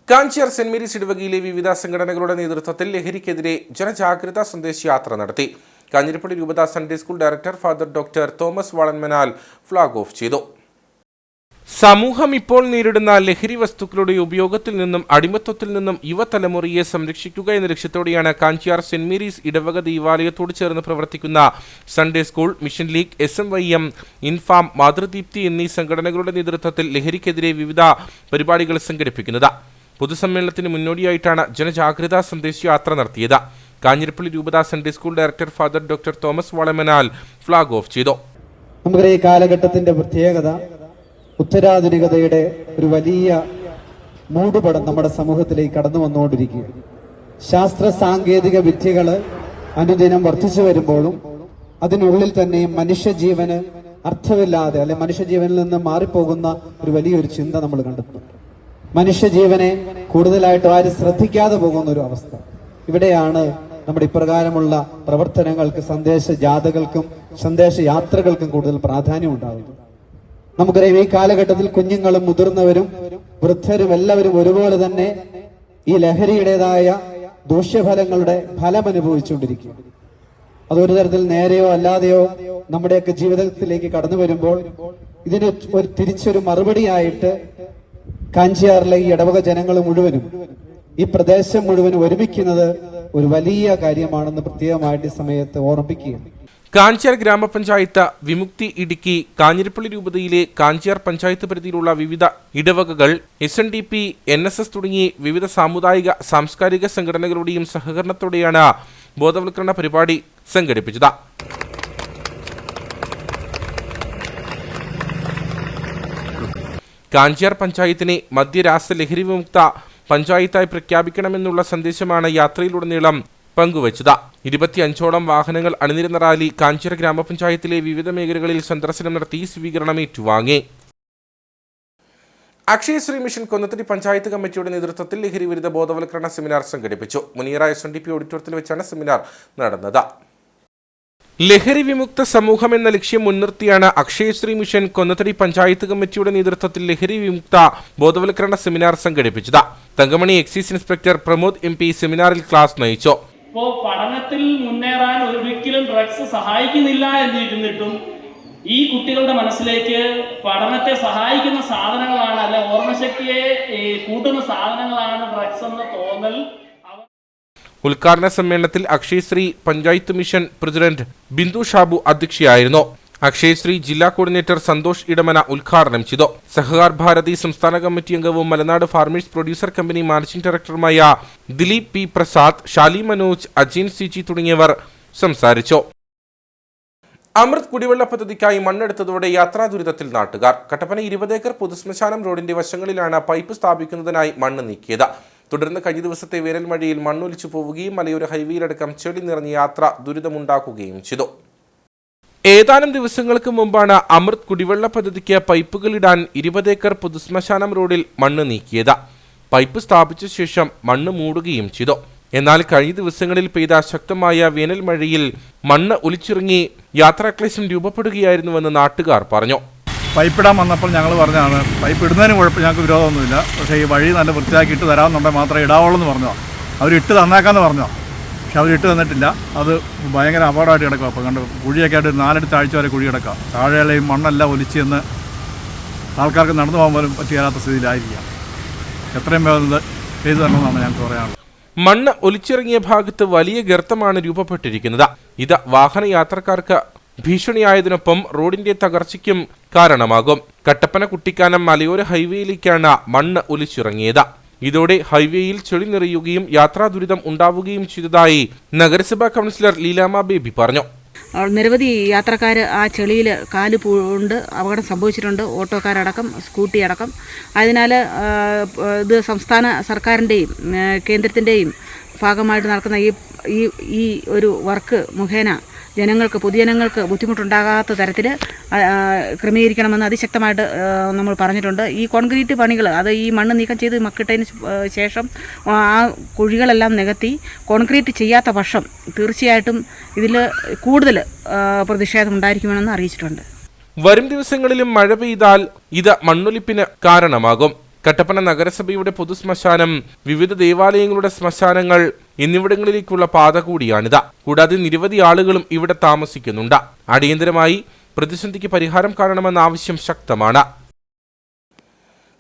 കാഞ്ചിയാർ സെന്റ് മേരീസ് ഇടവകയിലെ വിവിധ സംഘടനകളുടെ നേതൃത്വത്തിൽ ലഹരിക്കെതിരെ ജനജാഗ്രതാ സന്ദേശയാത്ര നടത്തി. കാഞ്ഞിരപ്പള്ളി രൂപത Sunday school director father doctor Thomas Valanmanal flag off ചെയ്തു. സമൂഹം ഇപ്പോൾ നേരിടുന്ന ലഹരി വസ്തുക്കളുടെ ഉപയോഗത്തിൽ നിന്നും അടിമത്വത്തിൽ നിന്നും യുവതലമുറയെ സംരക്ഷിക്കുക എന്ന ലക്ഷ്യത്തോടെയാണ് കാഞ്ചിയാർ സെന്റ് മേരീസ് ഇടവക ദേവാലയത്തോട് ചേർന്ന് പ്രവർത്തിക്കുന്ന Sunday school, mission league, SMYM, Infam, Mathrudeepthi എന്നീ സംഘടനകളുടെ നേതൃത്വത്തിൽ ലഹരിക്കെതിരെ വിവിധ പരിപാടികൾ സംഘടിപ്പിക്കുന്നത്. പൊതുസമ്മേളനത്തിന് മുന്നോടിയായിട്ടാണ് ജനജാഗ്രതാ സന്ദേശയാത്ര നടത്തിയത്. കാഞ്ഞിരപ്പള്ളി രൂപത Sunday school director father doctor Thomas Valamanal flag off ചെയ്തു. നമ്മുടെ ഈ കാലഘട്ടത്തിന്റെ പ്രത്യേകത ഉത്തരാധുനികതയുടെ ഒരു വലിയ മൂടുപടം നമ്മുടെ സമൂഹത്തിലേക്ക് കടന്നു വന്നുകൊണ്ടിരിക്കുകയാണ്. ശാസ്ത്ര സാങ്കേതിക വിദ്യകൾ അനുദിനം വർദ്ധിച്ചു വരുമ്പോഴും അതിനുള്ളിൽ തന്നെയും മനുഷ്യജീവന് അർത്ഥമില്ലാതെ അല്ലെ മനുഷ്യജീവനിൽ നിന്ന് മാറിപ്പോകുന്ന ഒരു വലിയൊരു ചിന്ത നമ്മൾ കണ്ടെത്തുന്നു. മനുഷ്യജീവനെ കൂടുതലായിട്ട് ആരും ശ്രദ്ധിക്കാതെ പോകുന്ന ഒരു അവസ്ഥ. ഇവിടെയാണ് നമ്മുടെ ഇപ്രകാരമുള്ള പ്രവർത്തനങ്ങൾക്ക്, സന്ദേശ ജാഥകൾക്കും സന്ദേശ യാത്രകൾക്കും കൂടുതൽ പ്രാധാന്യം ഉണ്ടാകുന്നത്. നമുക്കറിയാം, ഈ കാലഘട്ടത്തിൽ കുഞ്ഞുങ്ങളും മുതിർന്നവരും വൃദ്ധരും എല്ലാവരും ഒരുപോലെ തന്നെ ഈ ലഹരിയുടേതായ ദൂഷ്യഫലങ്ങളുടെ ഫലം അനുഭവിച്ചുകൊണ്ടിരിക്കുക. അതൊരു തരത്തിൽ നേരെയോ അല്ലാതെയോ നമ്മുടെയൊക്കെ ജീവിതത്തിലേക്ക് കടന്നു വരുമ്പോൾ ഇതിന് ഒരു തിരിച്ചൊരു മറുപടിയായിട്ട് കാഞ്ചിയാറിലെ ഈ ഇടവക ജനങ്ങൾ മുഴുവനും ഈ പ്രദേശം മുഴുവനും ഒരുമിക്കുന്നത് ഒരു വലിയ കാര്യമാണെന്ന് പ്രത്യേകമായിട്ട് ഈ സമയത്ത് ഓർമ്മിക്കുകയാണ്. കാഞ്ചിയാർ ഗ്രാമപഞ്ചായത്ത്, വിമുക്തി ഇടുക്കി, കാഞ്ഞിരപ്പള്ളി രൂപതയിലെ കാഞ്ചിയാർ പഞ്ചായത്ത് പരിധിയിലുള്ള വിവിധ ഇടവകകൾ, SNDP, NSS തുടങ്ങി വിവിധ സാമുദായിക സാംസ്കാരിക സംഘടനകളുടെയും സഹകരണത്തോടെയാണ് ബോധവൽക്കരണ പരിപാടി സംഘടിപ്പിച്ചത്. കാഞ്ചിയാർ പഞ്ചായത്തിനെ മദ്യരാസ ലഹരി വിമുക്ത പഞ്ചായത്തായി പ്രഖ്യാപിക്കണമെന്നുള്ള സന്ദേശമാണ് യാത്രയിലുടനീളം പങ്കുവച്ചത്. 25ഓളം വാഹനങ്ങൾ അണിനിരന്ന റാലി കാഞ്ചിയാർ ഗ്രാമപഞ്ചായത്തിലെ വിവിധ മേഖലകളിൽ സന്ദർശനം നടത്തി സ്വീകരണം ഏറ്റുവാങ്ങി. അക്ഷയശ്രീ മിഷൻ കൊന്നത്തടി പഞ്ചായത്ത് കമ്മിറ്റിയുടെ നേതൃത്വത്തിൽ ലഹരി വിരുദ്ധ ബോധവൽക്കരണ സെമിനാർ സംഘടിപ്പിച്ചു. മുനിയറ SNDP ഓഡിറ്റോറിയത്തിൽ വെച്ചാണ് സെമിനാർ നടന്നത്. ലഹരി വിമുക്ത സമൂഹം എന്ന ലക്ഷ്യം മുൻനിർത്തിയാണ് അക്ഷയശ്രീ മിഷൻ കൊന്നത്തടി പഞ്ചായത്ത് കമ്മിറ്റിയുടെ നേതൃത്വത്തിൽ ലഹരി വിമുക്ത ബോധവൽക്കരണ സെമിനാർ സംഘടിപ്പിച്ചത്. Thankamani excise inspector Pramod MP സെമിനാറിൽ ക്ലാസ് നയിച്ചു. ഇപ്പോൾ പഠനത്തിൽ മുന്നേറാൻ ഒരിക്കലും ഡ്രഗ്സ് സഹായിക്കുന്നില്ല എന്നിരുന്നിട്ടും ഈ കുട്ടികളുടെ മനസ്സിലേക്ക് പഠനത്തെ സഹായിക്കുന്ന സാധനങ്ങളാണ്, അല്ലെ ഓർമ്മശക്തിയെ കൂട്ടുന്ന സാധനങ്ങളാണ് ഡ്രഗ്സ് എന്ന തോന്നൽ. ഉദ്ഘാടന സമ്മേളനത്തിൽ അക്ഷയശ്രീ പഞ്ചായത്ത് മിഷൻ പ്രസിഡന്റ് ബിന്ദു ഷാബു അധ്യക്ഷയായിരുന്നു. അക്ഷയശ്രീ ജില്ലാ കോർഡിനേറ്റർ സന്തോഷ് ഇടമന ഉദ്ഘാടനം ചെയ്തു. സഹകാർ ഭാരതി സംസ്ഥാന കമ്മിറ്റി അംഗവും മലനാട് ഫാർമേഴ്സ് പ്രൊഡ്യൂസർ കമ്പനി മാനേജിംഗ് ഡയറക്ടറുമായ ദിലീപ് P. പ്രസാദ്, ഷാലി മനോജ്, അജീൻ CG തുടങ്ങിയവർ സംസാരിച്ചു. അമൃത് കുടിവെള്ള പദ്ധതിക്കായി മണ്ണെടുത്തതോടെ യാത്രാ ദുരിതത്തിൽ നാട്ടുകാർ. കട്ടപ്പന 20 ഏക്കർ പൊതുശ്മശാനം റോഡിന്റെ വശങ്ങളിലാണ് പൈപ്പ് സ്ഥാപിക്കുന്നതിനായി മണ്ണ് നീക്കിയത്. തുടർന്ന് കഴിഞ്ഞ ദിവസത്തെ വേനൽ മഴയിൽ മണ്ണൊലിച്ചു പോവുകയും മലയോര ഹൈവേയിലടക്കം ചെളി നിറഞ്ഞ യാത്ര ദുരിതമുണ്ടാക്കുകയും ചെയ്തു. ഏതാനും ദിവസങ്ങൾക്ക് മുമ്പാണ് അമൃത് കുടിവെള്ള പദ്ധതിക്ക് പൈപ്പുകളിടാൻ 20 ഏക്കർ പൊതുശ്മശാനം റോഡിൽ മണ്ണ് നീക്കിയത്. പൈപ്പ് സ്ഥാപിച്ച ശേഷം മണ്ണ് മൂടുകയും ചെയ്തു. എന്നാൽ കഴിഞ്ഞ ദിവസങ്ങളിൽ പെയ്ത ശക്തമായ വേനൽ മഴയിൽ മണ്ണ് ഒലിച്ചിറങ്ങി യാത്രാക്ലേശം രൂപപ്പെടുകയായിരുന്നുവെന്ന് നാട്ടുകാർ പറഞ്ഞു. പൈപ്പിടാൻ വന്നപ്പോൾ ഞങ്ങൾ പറഞ്ഞതാണ് പൈപ്പ് ഇടുന്നതിന് ഞങ്ങൾക്ക് വിരോധമൊന്നുമില്ല, പക്ഷേ ഈ വഴി നല്ല വൃത്തിയാക്കിയിട്ട് തരാമെന്നുണ്ടെങ്കിൽ മാത്രമേ ഇടാവുള്ളൂ എന്ന് പറഞ്ഞോ. അവരിട്ട് തന്നേക്കാമെന്ന് പറഞ്ഞോ, പക്ഷെ അവരിട്ട് തന്നിട്ടില്ല. അത് ഭയങ്കര അപകടമായിട്ട് കിടക്കുക. അപ്പോൾ കണ്ട് കുഴിയൊക്കെ ആയിട്ട് 4 ആഴ്ച വരെ കുഴി കിടക്കുക. താഴെയുള്ള ഈ മണ്ണെല്ലാം ഒലിച്ചെന്ന് ആൾക്കാർക്ക് നടന്നു പോകാൻ പോലും പറ്റിയാത്ത സ്ഥിതിയിലായിരിക്കാം. എത്രയും വേഗം ചെയ്തു തരണമെന്നാണ് ഞങ്ങൾക്ക് പറയാനുള്ളത്. മണ്ണ് ഒലിച്ചിറങ്ങിയ ഭാഗത്ത് വലിയ ഗർത്തമാണ് രൂപപ്പെട്ടിരിക്കുന്നത്. ഇത് വാഹനയാത്രക്കാർക്ക് ഭീഷണിയായതിനൊപ്പം റോഡിന്റെ തകർച്ചയ്ക്കും കാരണമാകും. കട്ടപ്പന കുട്ടിക്കാനം മലയോര ഹൈവേയിലേക്കാണ് മണ്ണ് ഒലിച്ചിറങ്ങിയത്. ഇതോടെ ഹൈവേയിൽ ചെളി നിറയുകയും യാത്രാ ദുരിതം ഉണ്ടാവുകയും ചെയ്തതായി നഗരസഭാ കൗൺസിലർ ലീലാമ ബേബി പറഞ്ഞു. നിരവധി യാത്രക്കാർ ആ ചെളിയിൽ കാല് പൂണ്ട് അപകടം സംഭവിച്ചിട്ടുണ്ട്, ഓട്ടോക്കാരടക്കം സ്കൂട്ടി അടക്കം. അതിനാൽ ഇത് സംസ്ഥാന സർക്കാരിൻ്റെയും കേന്ദ്രത്തിൻ്റെയും ഭാഗമായിട്ട് നടക്കുന്ന ഈ ഒരു വർക്ക് മുഖേന പൊതുജനങ്ങൾക്ക് ബുദ്ധിമുട്ടുണ്ടാകാത്ത തരത്തിൽ ക്രമീകരിക്കണമെന്ന് അതിശക്തമായിട്ട് നമ്മൾ പറഞ്ഞിട്ടുണ്ട്. ഈ കോൺക്രീറ്റ് പണികൾ അത് ഈ മണ്ണ് നീക്കം ചെയ്ത് മക്കിട്ടതിന് ശേഷം ആ കുഴികളെല്ലാം നികത്തി കോൺക്രീറ്റ് ചെയ്യാത്ത പക്ഷം തീർച്ചയായിട്ടും ഇതിൽ കൂടുതൽ പ്രതിഷേധം ഉണ്ടായിരിക്കുമെന്ന് അറിയിച്ചിട്ടുണ്ട്. വരും ദിവസങ്ങളിലും മഴ പെയ്താൽ ഇത് മണ്ണൊലിപ്പിന് കാരണമാകും. കട്ടപ്പന നഗരസഭയുടെ പൊതുശ്മശാനം, വിവിധ ദേവാലയങ്ങളുടെ ശ്മശാനങ്ങൾ എന്നിവിടങ്ങളിലേക്കുള്ള പാത കൂടിയാണിത്. കൂടാതെ നിരവധി ആളുകളും ഇവിടെ താമസിക്കുന്നുണ്ട്. അടിയന്തരമായി പ്രതിസന്ധിക്ക് പരിഹാരം കാണണമെന്ന ആവശ്യം ശക്തമാണ്.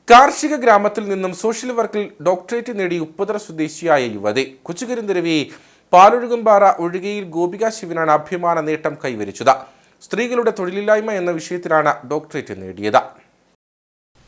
കാർഷിക ഗ്രാമത്തിൽ നിന്നും സോഷ്യൽ വർക്കിൽ ഡോക്ടറേറ്റ് നേടി ഉപ്പുതറ സ്വദേശിയായ യുവതി. കൊച്ചുകരിന്തരവി പാലൊഴുകുംപാറ ഒഴുകയിൽ ഗോപിക ശിവനാണ് അഭിമാന നേട്ടം കൈവരിച്ചത്. സ്ത്രീകളുടെ തൊഴിലില്ലായ്മ എന്ന വിഷയത്തിലാണ് ഡോക്ടറേറ്റ് നേടിയത്.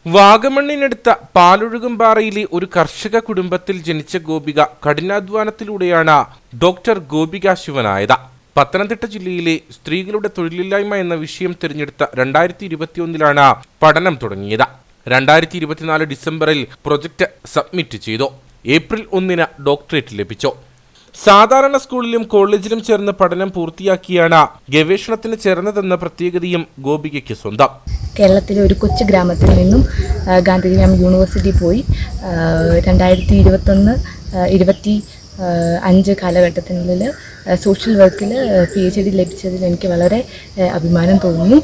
വാഗമണ്ണിനടുത്ത പാലൊഴുകുംപാറയിലെ ഒരു കർഷക കുടുംബത്തിൽ ജനിച്ച ഗോപിക കഠിനാധ്വാനത്തിലൂടെയാണ് ഡോക്ടർ ഗോപിക ശിവനായത്. പത്തനംതിട്ട ജില്ലയിലെ സ്ത്രീകളുടെ തൊഴിലില്ലായ്മ എന്ന വിഷയം തിരഞ്ഞെടുത്ത 2021 പഠനം തുടങ്ങിയത്. 2024 ഡിസംബറിൽ പ്രൊജക്ട് സബ്മിറ്റ് ചെയ്തു. ഏപ്രിൽ 1 ഡോക്ടറേറ്റ് ലഭിച്ചു. സാധാരണ സ്കൂളിലും കോളേജിലും ചേർന്ന് പഠനം പൂർത്തിയാക്കിയാണ് ഗവേഷണത്തിന് ചേർന്നതെന്ന പ്രത്യേകതയും ഗോപികയ്ക്ക് സ്വന്തം. കേരളത്തിലെ ഒരു കൊച്ചു ഗ്രാമത്തിൽ നിന്നും ഗാന്ധിഗ്രാം യൂണിവേഴ്സിറ്റി പോയി 2021-25 കാലഘട്ടത്തിനുള്ളിൽ സോഷ്യൽ വർക്കിൽ PhD ലഭിച്ചതിൽ എനിക്ക് വളരെ അഭിമാനം തോന്നുന്നു.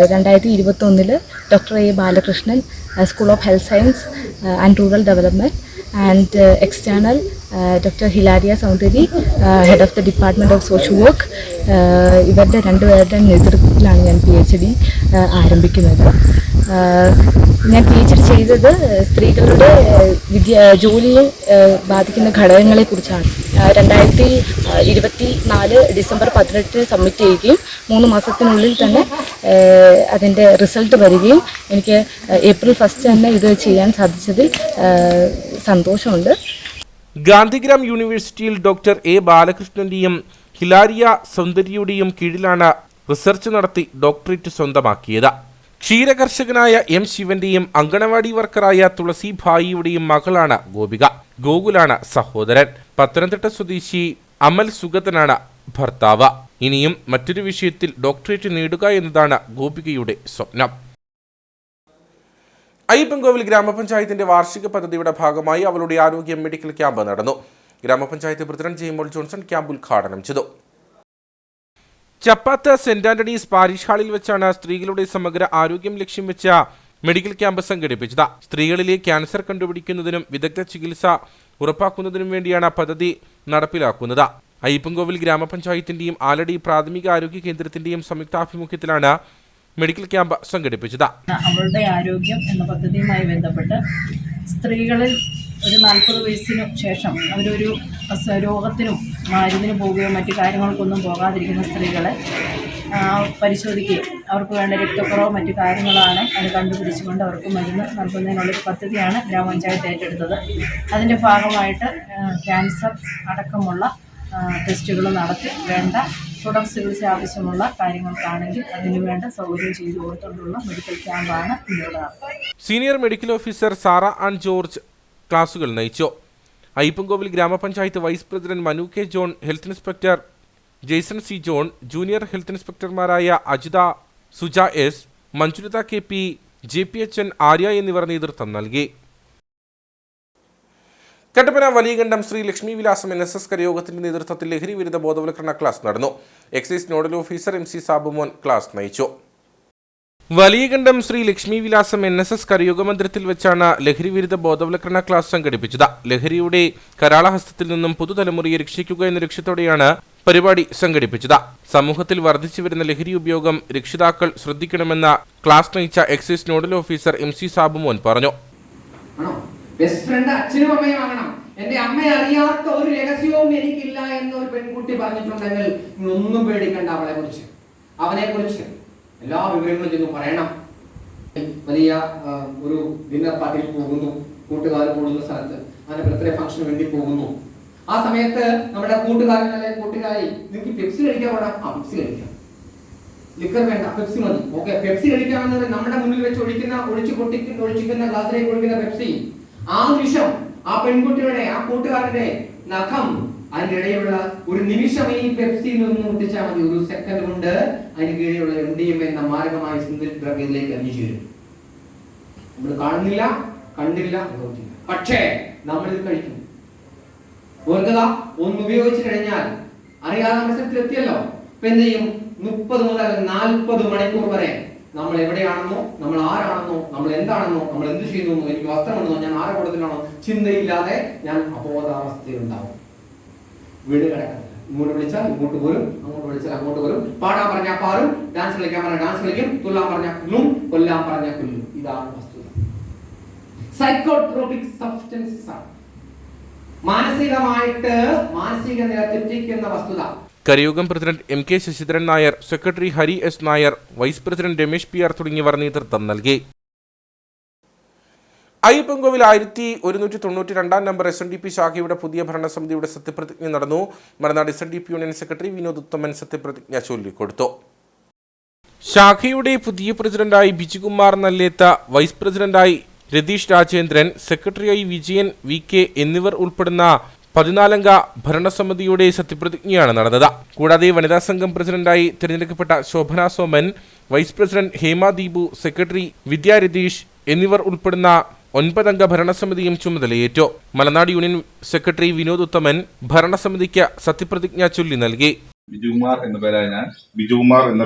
2021 doctor A. Balakrishnan, school of health science and rural development and external Dr. Hilaria Soundari, head of the Department of Social Work. ഇവരുടെ രണ്ടുപേരുടെ നേതൃത്വത്തിലാണ് ഞാൻ PhD ആരംഭിക്കുന്നത്. ഞാൻ PhD ചെയ്തത് സ്ത്രീകളുടെ ജോലിയെ ബാധിക്കുന്ന ഘടകങ്ങളെക്കുറിച്ചാണ്. 2024 ഡിസംബർ 18 സബ്മിറ്റ് ചെയ്യുകയും 3 മാസത്തിനുള്ളിൽ തന്നെ അതിൻ്റെ റിസൾട്ട് വരികയും എനിക്ക് ഏപ്രിൽ 1 തന്നെ ഇത് ചെയ്യാൻ സാധിച്ചതിൽ സന്തോഷമുണ്ട്. ഗാന്ധിഗ്രാം യൂണിവേഴ്സിറ്റിയിൽ ഡോക്ടർ A. ബാലകൃഷ്ണന്റെയും ഹിലാരിയ സൗന്ദര്യയുടെയും കീഴിലാണ് റിസർച്ച് നടത്തി ഡോക്ടറേറ്റ് സ്വന്തമാക്കിയത്. ക്ഷീരകർഷകനായ M. ശിവന്റെയും അങ്കണവാടി വർക്കറായ തുളസി ഭായിയുടെയും മകളാണ് ഗോപിക. ഗോകുലാണ് സഹോദരൻ. പത്തനംതിട്ട സ്വദേശി അമൽ സുഗതനാണ് ഭർത്താവ്. ഇനിയും മറ്റൊരു വിഷയത്തിൽ ഡോക്ടറേറ്റ് നേടുക എന്നതാണ് ഗോപികയുടെ സ്വപ്നം. അയ്യപ്പൻകോവിൽ ഗ്രാമപഞ്ചായത്തിന്റെ വാർഷിക പദ്ധതിയുടെ ഭാഗമായി അവളുടെ ആരോഗ്യ മെഡിക്കൽ ക്യാമ്പ് നടന്നു. ഗ്രാമപഞ്ചായത്ത് പ്രസിഡന്റ് ജെയ്മോൾ ജോൺസൺ ക്യാമ്പ് ഉദ്ഘാടനം ചെയ്തു. ചപ്പാത്ത് സെന്റ് ആന്റണീസ് പാരിഷ് ഹാളിൽ വെച്ചാണ് സ്ത്രീകളുടെ സമഗ്ര ആരോഗ്യം ലക്ഷ്യം വെച്ച മെഡിക്കൽ ക്യാമ്പ് സംഘടിപ്പിച്ചത്. സ്ത്രീകളിലെ ക്യാൻസർ കണ്ടുപിടിക്കുന്നതിനും വിദഗ്ധ ചികിത്സ ഉറപ്പാക്കുന്നതിനും വേണ്ടിയാണ് പദ്ധതി നടപ്പിലാക്കുന്നത്. അയ്യപ്പൻകോവിൽ ഗ്രാമപഞ്ചായത്തിന്റെയും ആലടി പ്രാഥമിക ആരോഗ്യ കേന്ദ്രത്തിന്റെയും സംയുക്താഭിമുഖ്യത്തിലാണ് മെഡിക്കൽ ക്യാമ്പ് സംഘടിപ്പിച്ചത്. അവളുടെ ആരോഗ്യം എന്ന പദ്ധതിയുമായി ബന്ധപ്പെട്ട് സ്ത്രീകളിൽ ഒരു 40 വയസ്സിനു ശേഷം അവരൊരു രോഗത്തിനും മരുന്നിന് പോവുകയോ മറ്റു കാര്യങ്ങൾക്കൊന്നും പോകാതിരിക്കുന്ന സ്ത്രീകളെ പരിശോധിക്കുകയും അവർക്ക് വേണ്ട രക്തക്കുറവോ മറ്റു കാര്യങ്ങളാണ് അത് കണ്ടുപിടിച്ചുകൊണ്ട് അവർക്ക് മരുന്ന് നൽകുന്നതിനുള്ളൊരു പദ്ധതിയാണ് ഗ്രാമപഞ്ചായത്ത് ഏറ്റെടുത്തത്. അതിൻ്റെ ഭാഗമായിട്ട് ക്യാൻസർ അടക്കമുള്ള ടെസ്റ്റുകൾ നടത്തി വേണ്ട തുടർ ചികിത്സ ആവശ്യമുള്ള കാര്യങ്ങൾക്കാണെങ്കിൽ അതിനുവേണ്ട സൗകര്യം ചെയ്തു കൊടുത്തുകൊണ്ടുള്ള മെഡിക്കൽ ക്യാമ്പാണ് ഇവിടെ. Senior medical officer Sara Ann George ക്ലാസുകൾ നയിച്ചു. അയ്യപ്പൻകോവിൽ ഗ്രാമപഞ്ചായത്ത് vice president Manu K John, health inspector Jaison C John, junior health ഇൻസ്പെക്ടർമാരായ Ajitha, Suja S, Manjulatha KP, JPHN, Arya എന്നിവർ നേതൃത്വം നൽകി. കട്ടപ്പന വലിയകണ്ഠം ശ്രീ ലക്ഷ്മി വിലാസം NSS കരയോഗത്തിന്റെ നേതൃത്വത്തിൽ ലഹരി വിരുദ്ധ ബോധവൽക്കരണ ക്ലാസ് നടന്നു. Excise nodal officer MC Sabumon class നയിച്ചു. വലിയകണ്ഠം ശ്രീ ലക്ഷ്മി വിലാസം NSS കരയോഗ മന്ദിരത്തിൽ വെച്ചാണ് ലഹരി വിരുദ്ധ ബോധവൽക്കരണ ക്ലാസ് സംഘടിപ്പിച്ചത്. ലഹരിയുടെ കരാളഹസ്തത്തിൽ നിന്നും പുതുതലമുറയെ രക്ഷിക്കുക എന്ന ലക്ഷ്യത്തോടെയാണ് പരിപാടി സംഘടിപ്പിച്ചത്. സമൂഹത്തിൽ വർദ്ധിച്ചുവരുന്ന ലഹരി ഉപയോഗം രക്ഷിതാക്കൾ ശ്രദ്ധിക്കണമെന്ന ക്ലാസ് നയിച്ച excise nodal officer MC Sabumon പറഞ്ഞു. ബെസ്റ്റ് ഫ്രണ്ട് അച്ഛനും അമ്മയും ആകണം. എന്റെ അമ്മയെ അറിയാത്ത ഒരു രഹസ്യവും എനിക്കില്ല എന്ന് ഒരു പെൺകുട്ടി പറഞ്ഞിട്ടുണ്ടെങ്കിൽ ഒന്നും പേടിക്കണ്ട. അവനെ കുറിച്ച് എല്ലാ വിവരങ്ങളും ചെന്ന് പറയണം. വലിയ ഒരു ഡിന്നർ പാർട്ടിയിൽ പോകുന്നു, കൂട്ടുകാർ കൂടുന്ന സ്ഥലത്ത് അങ്ങനെ ബർത്ത്ഡേ ഫംഗ്ഷന് വേണ്ടി പോകുന്നു. ആ സമയത്ത് നമ്മുടെ കൂട്ടുകാരൻ അല്ലെങ്കിൽ കൂട്ടുകാരി നിങ്ങൾക്ക് പെപ്സി കഴിക്കാൻ പോടാ, പെപ്സി കഴിക്കാം, ലിക്കർ വേണ്ട, പെപ്സി മതി, ഓക്കെ പെപ്സി കഴിക്കാമെന്നത് നമ്മുടെ മുന്നിൽ വെച്ച് ഒഴിക്കുന്ന ഗ്ലാസ്സിലേക്ക് ഒഴിക്കുന്ന പെപ്സി. ആ നിമിഷം ആ പെൺകുട്ടിയുടെ ആ കൂട്ടുകാരന്റെ നഖം അതിന്റെ ഇടയിലുള്ള ഒരു നിമിഷം ഈ പെപ്സിയിൽ നിന്ന് മുട്ടിച്ചാൽ മതി. ഒരു സെക്കൻഡ് കൊണ്ട് അതിന് കീഴിലുള്ള MDMA എന്ന മാരകമായ സിന്തറ്റിക് ഡ്രഗ് ഇതിലേക്ക് അലിഞ്ഞു ചേരും. നമ്മൾ കാണുന്നില്ല, കണ്ടില്ല, പക്ഷേ നമ്മൾ ഇത് കഴിക്കും. ഓർക്കുക, ഒന്ന് ഉപയോഗിച്ചു കഴിഞ്ഞാൽ അറിയാതെ മത്സരത്തിൽ എത്തിയല്ലോ. ഇപ്പൊ എന്ത് ചെയ്യും? 30 മുതൽ 40 മണിക്കൂർ വരെ നമ്മൾ എവിടെയാണെന്നോ, നമ്മൾ ആരാണെന്നോ, നമ്മൾ എന്താണെന്നോ, നമ്മൾ എന്ത് ചെയ്യുന്നു, എനിക്ക് വസ്ത്രമുണ്ടെന്നോ, ഞാൻ ആരെ കൂടത്തിലാണോ ചിന്തയില്ലാതെ ഞാൻ അബോധാവസ്ഥയിലുണ്ടാവും. വീട് കിടക്കുന്നില്ല. ഇങ്ങോട്ട് വിളിച്ചാൽ ഇങ്ങോട്ട് പോരും, അങ്ങോട്ട് വിളിച്ചാൽ അങ്ങോട്ട് പോരും. പാടാൻ പറഞ്ഞാൽ പാടും, ഡാൻസ് കളിക്കാൻ പറഞ്ഞാൽ ഡാൻസ് കളിക്കും, തുള്ളാൻ പറഞ്ഞാൽ തുള്ളും, കൊല്ലാൻ പറഞ്ഞാൽ കൊല്ലും. ഇതാണ് വസ്തുത. സൈക്കോട്രോപിക് സബ്സ്റ്റൻസസ് ആണ്. മാനസിക നില തെറ്റിക്കുന്ന വസ്തുത. കരയോഗം president MK Sasidharan Nair, secretary Hari S Nair, vice president Ramesh PR തുടങ്ങിയവർ നേതൃത്വം നൽകി. അയ്യപ്പൻകോവിൽ 1192 നമ്പർ SNDP ശാഖയുടെ പുതിയ ഭരണസമിതിയുടെ സത്യപ്രതിജ്ഞ നടന്നു. മലനാട് SNDP യൂണിയൻ സെക്രട്ടറി വിനോദ് ഉത്തമൻ സത്യപ്രതിജ്ഞ ചൊല്ലിക്കൊടുത്തു. ശാഖയുടെ പുതിയ പ്രസിഡന്റായി ബിജുകുമാർ നല്ലേത്ത, വൈസ് പ്രസിഡന്റായി രതീഷ് രാജേന്ദ്രൻ, സെക്രട്ടറിയായി വിജയൻ VK എന്നിവർ ഉൾപ്പെടുന്ന 14 അംഗ ഭരണസമിതിയുടെ സത്യപ്രതിജ്ഞയാണ് നടന്നത്. കൂടാതെ വനിതാ സംഘം പ്രസിഡന്റായി തിരഞ്ഞെടുക്കപ്പെട്ട Shobhana Soman, vice president Hema Deepu, secretary Vidya Ratheesh എന്നിവർ ഉൾപ്പെടുന്ന 9 അംഗ ഭരണസമിതിയും ചുമതലയേറ്റു. മലനാട് യൂണിയൻ സെക്രട്ടറി വിനോദ് ഉത്തമൻ ഭരണസമിതിക്ക് സത്യപ്രതിജ്ഞ ചൊല്ലി നൽകി. ബിജുകുമാർ എന്ന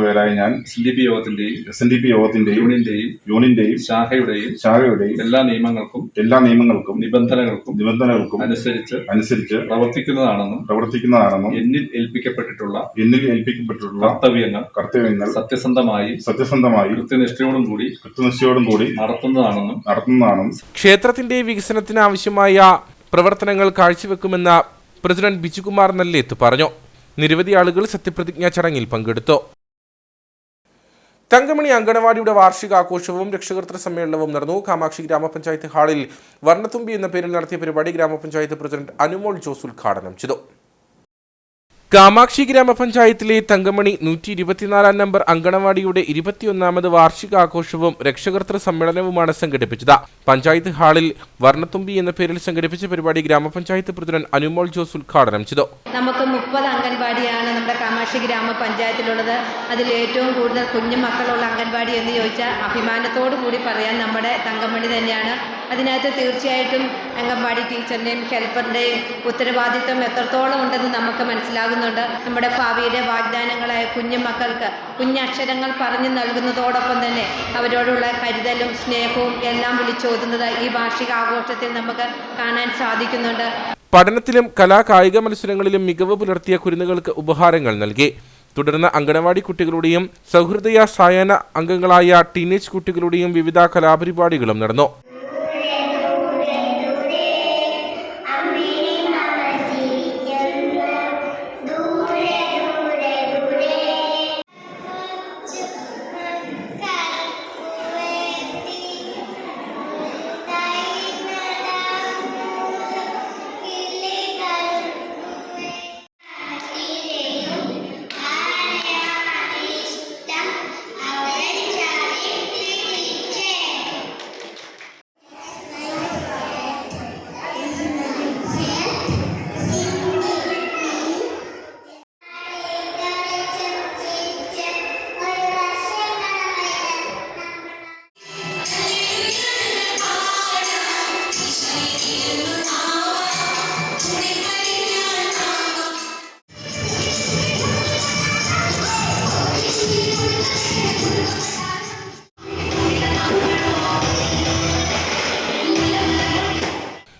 പേരായ ഞാൻ SNDP യോഗത്തിന്റെയും യൂണിയന്റെയും ശാഖയുടെയും എല്ലാ നിയമങ്ങൾക്കും നിബന്ധനകൾക്കും അനുസരിച്ച് പ്രവർത്തിക്കുന്നതാണെന്നും എന്നിൽ ഏൽപ്പിക്കപ്പെട്ടിട്ടുള്ള കർത്തവ്യങ്ങൾ സത്യസന്ധമായി കൃത്യനിഷ്ഠയോടും കൂടി നടത്തുന്നതാണെന്നും ക്ഷേത്രത്തിന്റെ വികസനത്തിന് ആവശ്യമായ പ്രവർത്തനങ്ങൾ കാഴ്ചവെക്കുമെന്ന് പ്രസിഡന്റ് ബിജുകുമാർ നല്ലേത്ത് പറഞ്ഞു. നിരവധി ആളുകൾ സത്യപ്രതിജ്ഞാ ചടങ്ങിൽ പങ്കെടുത്തു. തങ്കമണി അങ്കണവാടിയുടെ വാർഷികാഘോഷവും രക്ഷകർതൃ സമ്മേളനവും നടന്നു. കാമാക്ഷി ഗ്രാമപഞ്ചായത്ത് ഹാളിൽ വർണ്ണത്തുമ്പി എന്ന പേരിൽ നടത്തിയ പരിപാടി ഗ്രാമപഞ്ചായത്ത് പ്രസിഡന്റ് അനുമോൾ ജോസ് ഉദ്ഘാടനം ചെയ്തു. കാമാക്ഷി ഗ്രാമപഞ്ചായത്തിലെ തങ്കമണി 124 നമ്പർ അങ്കണവാടിയുടെ 21ാമത് വാർഷികാഘോഷവും രക്ഷകർതൃ സമ്മേളനവുമാണ് സംഘടിപ്പിച്ചത്. പഞ്ചായത്ത് ഹാളിൽ വർണ്ണത്തുമ്പി എന്ന പേരിൽ സംഘടിപ്പിച്ച പരിപാടി ഗ്രാമപഞ്ചായത്ത് പ്രസിഡന്റ് അനുമോൾ ജോസ് ഉദ്ഘാടനം ചെയ്തു. നമുക്ക് 30 അംഗൻവാടിയാണ് നമ്മുടെ കാമാക്ഷി ഗ്രാമപഞ്ചായത്തിലുള്ളത്. അതിൽ ഏറ്റവും കൂടുതൽ കുഞ്ഞു മക്കളുള്ള അംഗൻവാടി എന്ന് ചോദിച്ചാൽ അഭിമാനത്തോടു കൂടി പറയാൻ നമ്മുടെ തങ്കമണി തന്നെയാണ്. അതിനകത്ത് തീർച്ചയായിട്ടും അംഗൻവാടി ടീച്ചറിൻ്റെയും ഹെൽപ്പറിൻ്റെയും ഉത്തരവാദിത്വം എത്രത്തോളം ഉണ്ടെന്ന് നമുക്ക് മനസ്സിലാകുന്നുണ്ട്. നമ്മുടെ ഭാവിയുടെ വാഗ്ദാനങ്ങളായ കുഞ്ഞുമക്കൾക്ക് കുഞ്ഞക്ഷരങ്ങൾ പറഞ്ഞു നൽകുന്നതോടൊപ്പം തന്നെ അവരോടുള്ള കരുതലും സ്നേഹവും എല്ലാം വിളിച്ചോതുന്നത് ഈ വാർഷികാഘോഷത്തിൽ നമുക്ക് കാണാൻ സാധിക്കുന്നുണ്ട്. പഠനത്തിലും കലാകായിക മത്സരങ്ങളിലും മികവ് പുലർത്തിയ കുരുന്നുകൾക്ക് ഉപഹാരങ്ങൾ നൽകി. തുടർന്ന് അങ്കണവാടി കുട്ടികളുടെയും സൗഹൃദയ സായാഹ്ന അംഗങ്ങളായ ടീനേജ് കുട്ടികളുടെയും വിവിധ കലാപരിപാടികളും നടന്നു.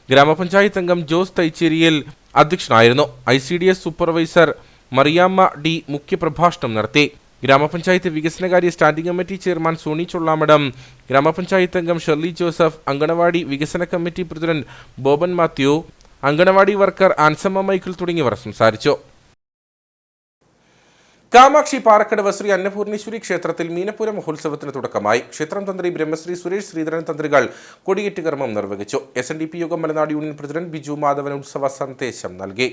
ഗ്രാമപഞ്ചായത്ത് അംഗം ജോസ് തൈച്ചേരിയിൽ അധ്യക്ഷനായിരുന്നു. ICDS സൂപ്പർവൈസർ മറിയാമ്മ ഡി മുഖ്യപ്രഭാഷണം നടത്തി. ഗ്രാമപഞ്ചായത്ത് വികസനകാര്യ standing committee chairman Sony Chollamadom, ഗ്രാമപഞ്ചായത്ത് അംഗം ഷെർലി ജോസഫ്, അങ്കണവാടി വികസന committee president Boban Mathew, anganwadi worker Ansamma Michael തുടങ്ങിയവർ സംസാരിച്ചു. കാമാക്ഷി പാറക്കടവ് ശ്രീ അന്നപൂർണേശ്വരി ക്ഷേത്രത്തിൽ മീനപ്പുര മഹോത്സവത്തിന് തുടക്കമായി. ക്ഷേത്രം തന്ത്രി ബ്രഹ്മശ്രീ സുരേഷ് ശ്രീധരൻ തന്ത്രികൾ കൊടിയേറ്റ് കർമ്മം നിർവഹിച്ചു. SNDP യോഗം മലനാട് യൂണിയൻ പ്രസിഡന്റ് ബിജു മാധവൻ ഉത്സവ സന്ദേശം നൽകി.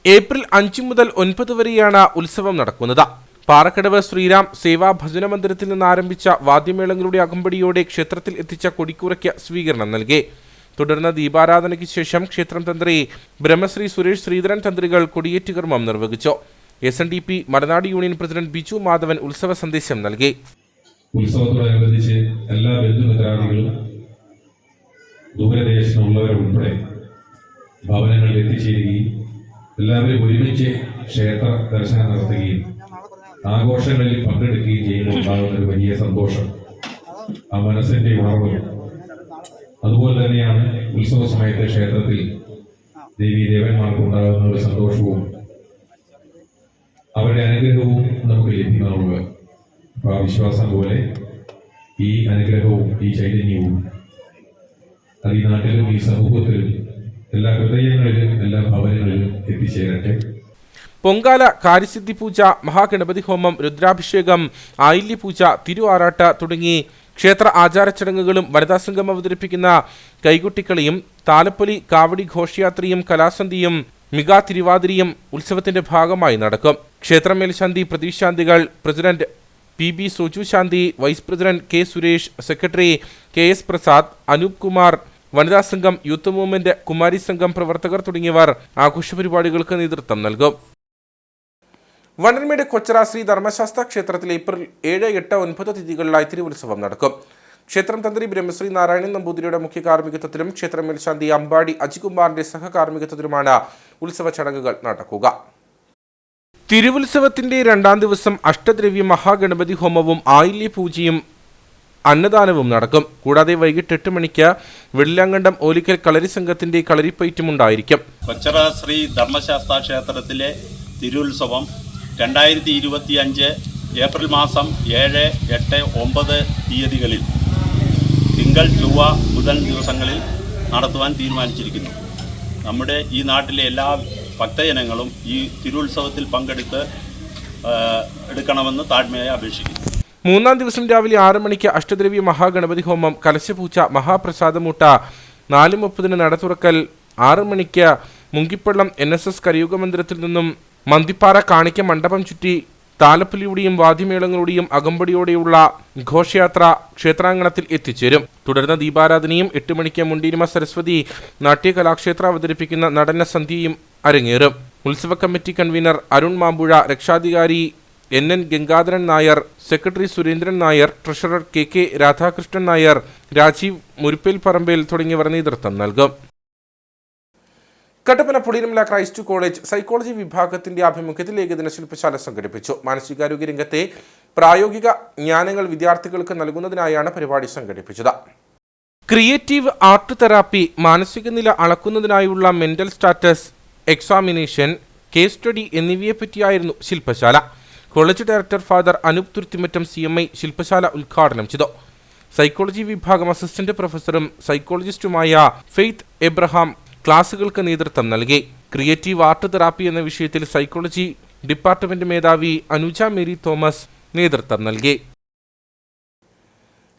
ഏപ്രിൽ 5 മുതൽ 9 വരെയാണ് ഉത്സവം നടക്കുന്നത്. പാറക്കടവ് ശ്രീരാം സേവാ ഭജന മന്ദിരത്തിൽ നിന്ന് ആരംഭിച്ച വാദ്യമേളങ്ങളുടെ അകമ്പടിയോടെ ക്ഷേത്രത്തിൽ എത്തിച്ച കൊടിക്കൂറയ്ക്ക് സ്വീകരണം നൽകി. തുടർന്ന് ദീപാരാധനയ്ക്ക് ശേഷം ക്ഷേത്രം തന്ത്രി ബ്രഹ്മശ്രീ സുരേഷ് ശ്രീധരൻ തന്ത്രികൾ കൊടിയേറ്റ് കർമ്മം നിർവഹിച്ചു. SNDP മലനാട് യൂണിയൻ പ്രസിഡന്റ് ബിജു മാധവൻ ഉത്സവ സന്ദേശം നൽകി. ഉത്സവത്തോടനുബന്ധിച്ച് എല്ലാ ബന്ധുമിത്രാദികളും ദൂരദേശത്തുള്ളവരുൾപ്പെടെ ഭവനങ്ങളിൽ എത്തിച്ചേരുകയും എല്ലാവരും ഒരുമിച്ച് ക്ഷേത്ര ദർശനം നടത്തുകയും ആഘോഷങ്ങളിൽ പങ്കെടുക്കുകയും ചെയ്യുമ്പോൾ ഉണ്ടാകുന്ന ഒരു വലിയ സന്തോഷം, ആ മനസ്സിന്റെ ഉണർവ്. അതുപോലെ തന്നെയാണ് ഉത്സവ സമയത്ത് ക്ഷേത്രത്തിൽ ദേവീദേവന്മാർക്കുണ്ടാകുന്ന ഒരു സന്തോഷവും അവരുടെ അനുഗ്രഹവും നമുക്ക് ലഭ്യമാവുക. അപ്പോൾ ആ വിശ്വാസം പോലെ ഈ അനുഗ്രഹവും ഈ ചൈതന്യവും അത് ഈ നാട്ടിലും ഈ സമൂഹത്തിലും എല്ലാ ഹൃദയങ്ങളിലും എല്ലാ ഭവനങ്ങളിലും എത്തിച്ചേരട്ടെ. പൊങ്കാല, കാര്യസിദ്ധി പൂജ, മഹാഗണപതി ഹോമം, രുദ്രാഭിഷേകം, ആയില്യപൂജ, തിരുആറാട്ട് തുടങ്ങി ക്ഷേത്ര ആചാരച്ചടങ്ങുകളും വനിതാസംഘം അവതരിപ്പിക്കുന്ന കൈകൊട്ടിക്കളിയും താലപ്പൊലി, കാവടി ഘോഷയാത്രയും കലാസന്ധിയും മികാ തിരുവാതിരയും ഉത്സവത്തിന്റെ ഭാഗമായി നടക്കും. ക്ഷേത്ര മേൽശാന്തി പ്രതീഷ് ശാന്തികൾ, president PB Soju Shanthi, vice president K Suresh, secretary KS Prasad, Anoop Kumar, വനിതാ സംഘം, യൂത്ത് മൂവ്മെന്റ്, കുമാരി സംഘം പ്രവർത്തകർ തുടങ്ങിയവർ ആഘോഷ പരിപാടികൾക്ക് നേതൃത്വം നൽകും. വണ്ടൻമേട് കൊച്ചറ ശ്രീ ധർമ്മശാസ്ത്ര ക്ഷേത്രത്തിൽ ഏപ്രിൽ 7, 8, 9 തീയതികളിലായി തിരുവുത്സവം നടക്കും. ക്ഷേത്രം തന്ത്രി ബ്രഹ്മശ്രീ നാരായണൻ നമ്പൂതിരിയുടെ മുഖ്യ കാർമ്മികത്വത്തിലും ക്ഷേത്ര മേൽശാന്തി അമ്പാടി അജികുമാറിന്റെ സഹകാർമ്മികത്വത്തിലുമാണ് ഉത്സവ ചടങ്ങുകൾ നടക്കുക. തിരുവുത്സവത്തിന്റെ 2ാം ദിവസം അഷ്ടദ്രവ്യ മഹാഗണപതി ഹോമവും ആയില്യപൂജയും അന്നദാനവും നടക്കും. കൂടാതെ വൈകിട്ട് 8 മണിക്ക് വെള്ളിയാങ്കണ്ടം ഓലിക്കൽ കളരി സംഘത്തിന്റെ കളരിപ്പയറ്റും ഉണ്ടായിരിക്കും. കൊച്ചറ ശ്രീ ധർമ്മശാസ്ത്ര ക്ഷേത്രത്തിലെ തിരുവുത്സവം 2025 ഏപ്രിൽ മാസം 7, 8, 9 തീയതികളിൽ തിങ്കൾ, ചൊവ്വ, ബുധൻ ദിവസങ്ങളിൽ നടത്തുവാൻ തീരുമാനിച്ചിരിക്കുന്നു. നമ്മുടെ ഈ നാട്ടിലെ എല്ലാ ഭക്തജനങ്ങളും ഈ തിരുവുത്സവത്തിൽ പങ്കെടുത്ത് എടുക്കണമെന്ന് താഴ്മയായി അപേക്ഷിക്കുന്നു. 3ാം ദിവസം രാവിലെ 6 മണിക്ക് അഷ്ടദ്രവ്യ മഹാഗണപതി ഹോമം, കലശപൂജ, മഹാപ്രസാദമൂട്ട, 4:30 നട തുറക്കൽ, 6 മണിക്ക് മുങ്കിപ്പള്ളം NSS കരയുഗ മന്ദിരത്തിൽ നിന്നും മന്തിപ്പാറ കാണിക്ക മണ്ഡപം ചുറ്റി താലപ്പൊലിയുടെയും വാദ്യമേളങ്ങളുടെയും അകമ്പടിയോടെയുള്ള ഘോഷയാത്ര ക്ഷേത്രാങ്കണത്തിൽ എത്തിച്ചേരും. തുടർന്ന് ദീപാരാധനയും 8 മണിക്ക് മുണ്ടീരിമ സരസ്വതി നാട്യകലാക്ഷേത്ര അവതരിപ്പിക്കുന്ന നടന സന്ധ്യയും അരങ്ങേറും. ഉത്സവ കമ്മിറ്റി കൺവീനർ അരുൺ മാമ്പുഴ, രക്ഷാധികാരി NN Gangadharan Nair, secretary Surendran Nair, treasurer KK Radhakrishnan Nair, Rajeev Muruppel Parambel തുടങ്ങിയവർ നേതൃത്വം നൽകും. കട്ടപ്പന പുളിയിലുമുള്ള ക്രൈസ്റ്റ് കോളേജ് സൈക്കോളജി വിഭാഗത്തിന്റെ ആഭിമുഖ്യത്തിൽ ഏകദിന ശില്പശാല സംഘടിപ്പിച്ചു. മാനസികാരോഗ്യ രംഗത്തെ പ്രായോഗിക ജ്ഞാനങ്ങൾ വിദ്യാർത്ഥികൾക്ക് നൽകുന്നതിനായാണ് പരിപാടി സംഘടിപ്പിച്ചത്. ക്രിയേറ്റീവ് ആർട്ട് തെറാപ്പി, മാനസിക നില അളക്കുന്നതിനായുള്ള mental status examination, case study എന്നിവയെപ്പറ്റിയായിരുന്നു ശില്പശാല. College director father Anoop Thuruthimattam CMI ശില്പശാല ഉദ്ഘാടനം ചെയ്തു. സൈക്കോളജി വിഭാഗം അസിസ്റ്റന്റ് പ്രൊഫസറും സൈക്കോളജിസ്റ്റുമായ ഫെയ്ത്ത് എബ്രഹാം ക്ലാസുകൾക്ക് നേതൃത്വം നൽകി. ക്രിയേറ്റീവ് ആർട്ട് തെറാപ്പി എന്ന വിഷയത്തിൽ സൈക്കോളജി ഡിപ്പാർട്ട്മെന്റ് മേധാവി അനുജ മേരി തോമസ് നേതൃത്വം നൽകി.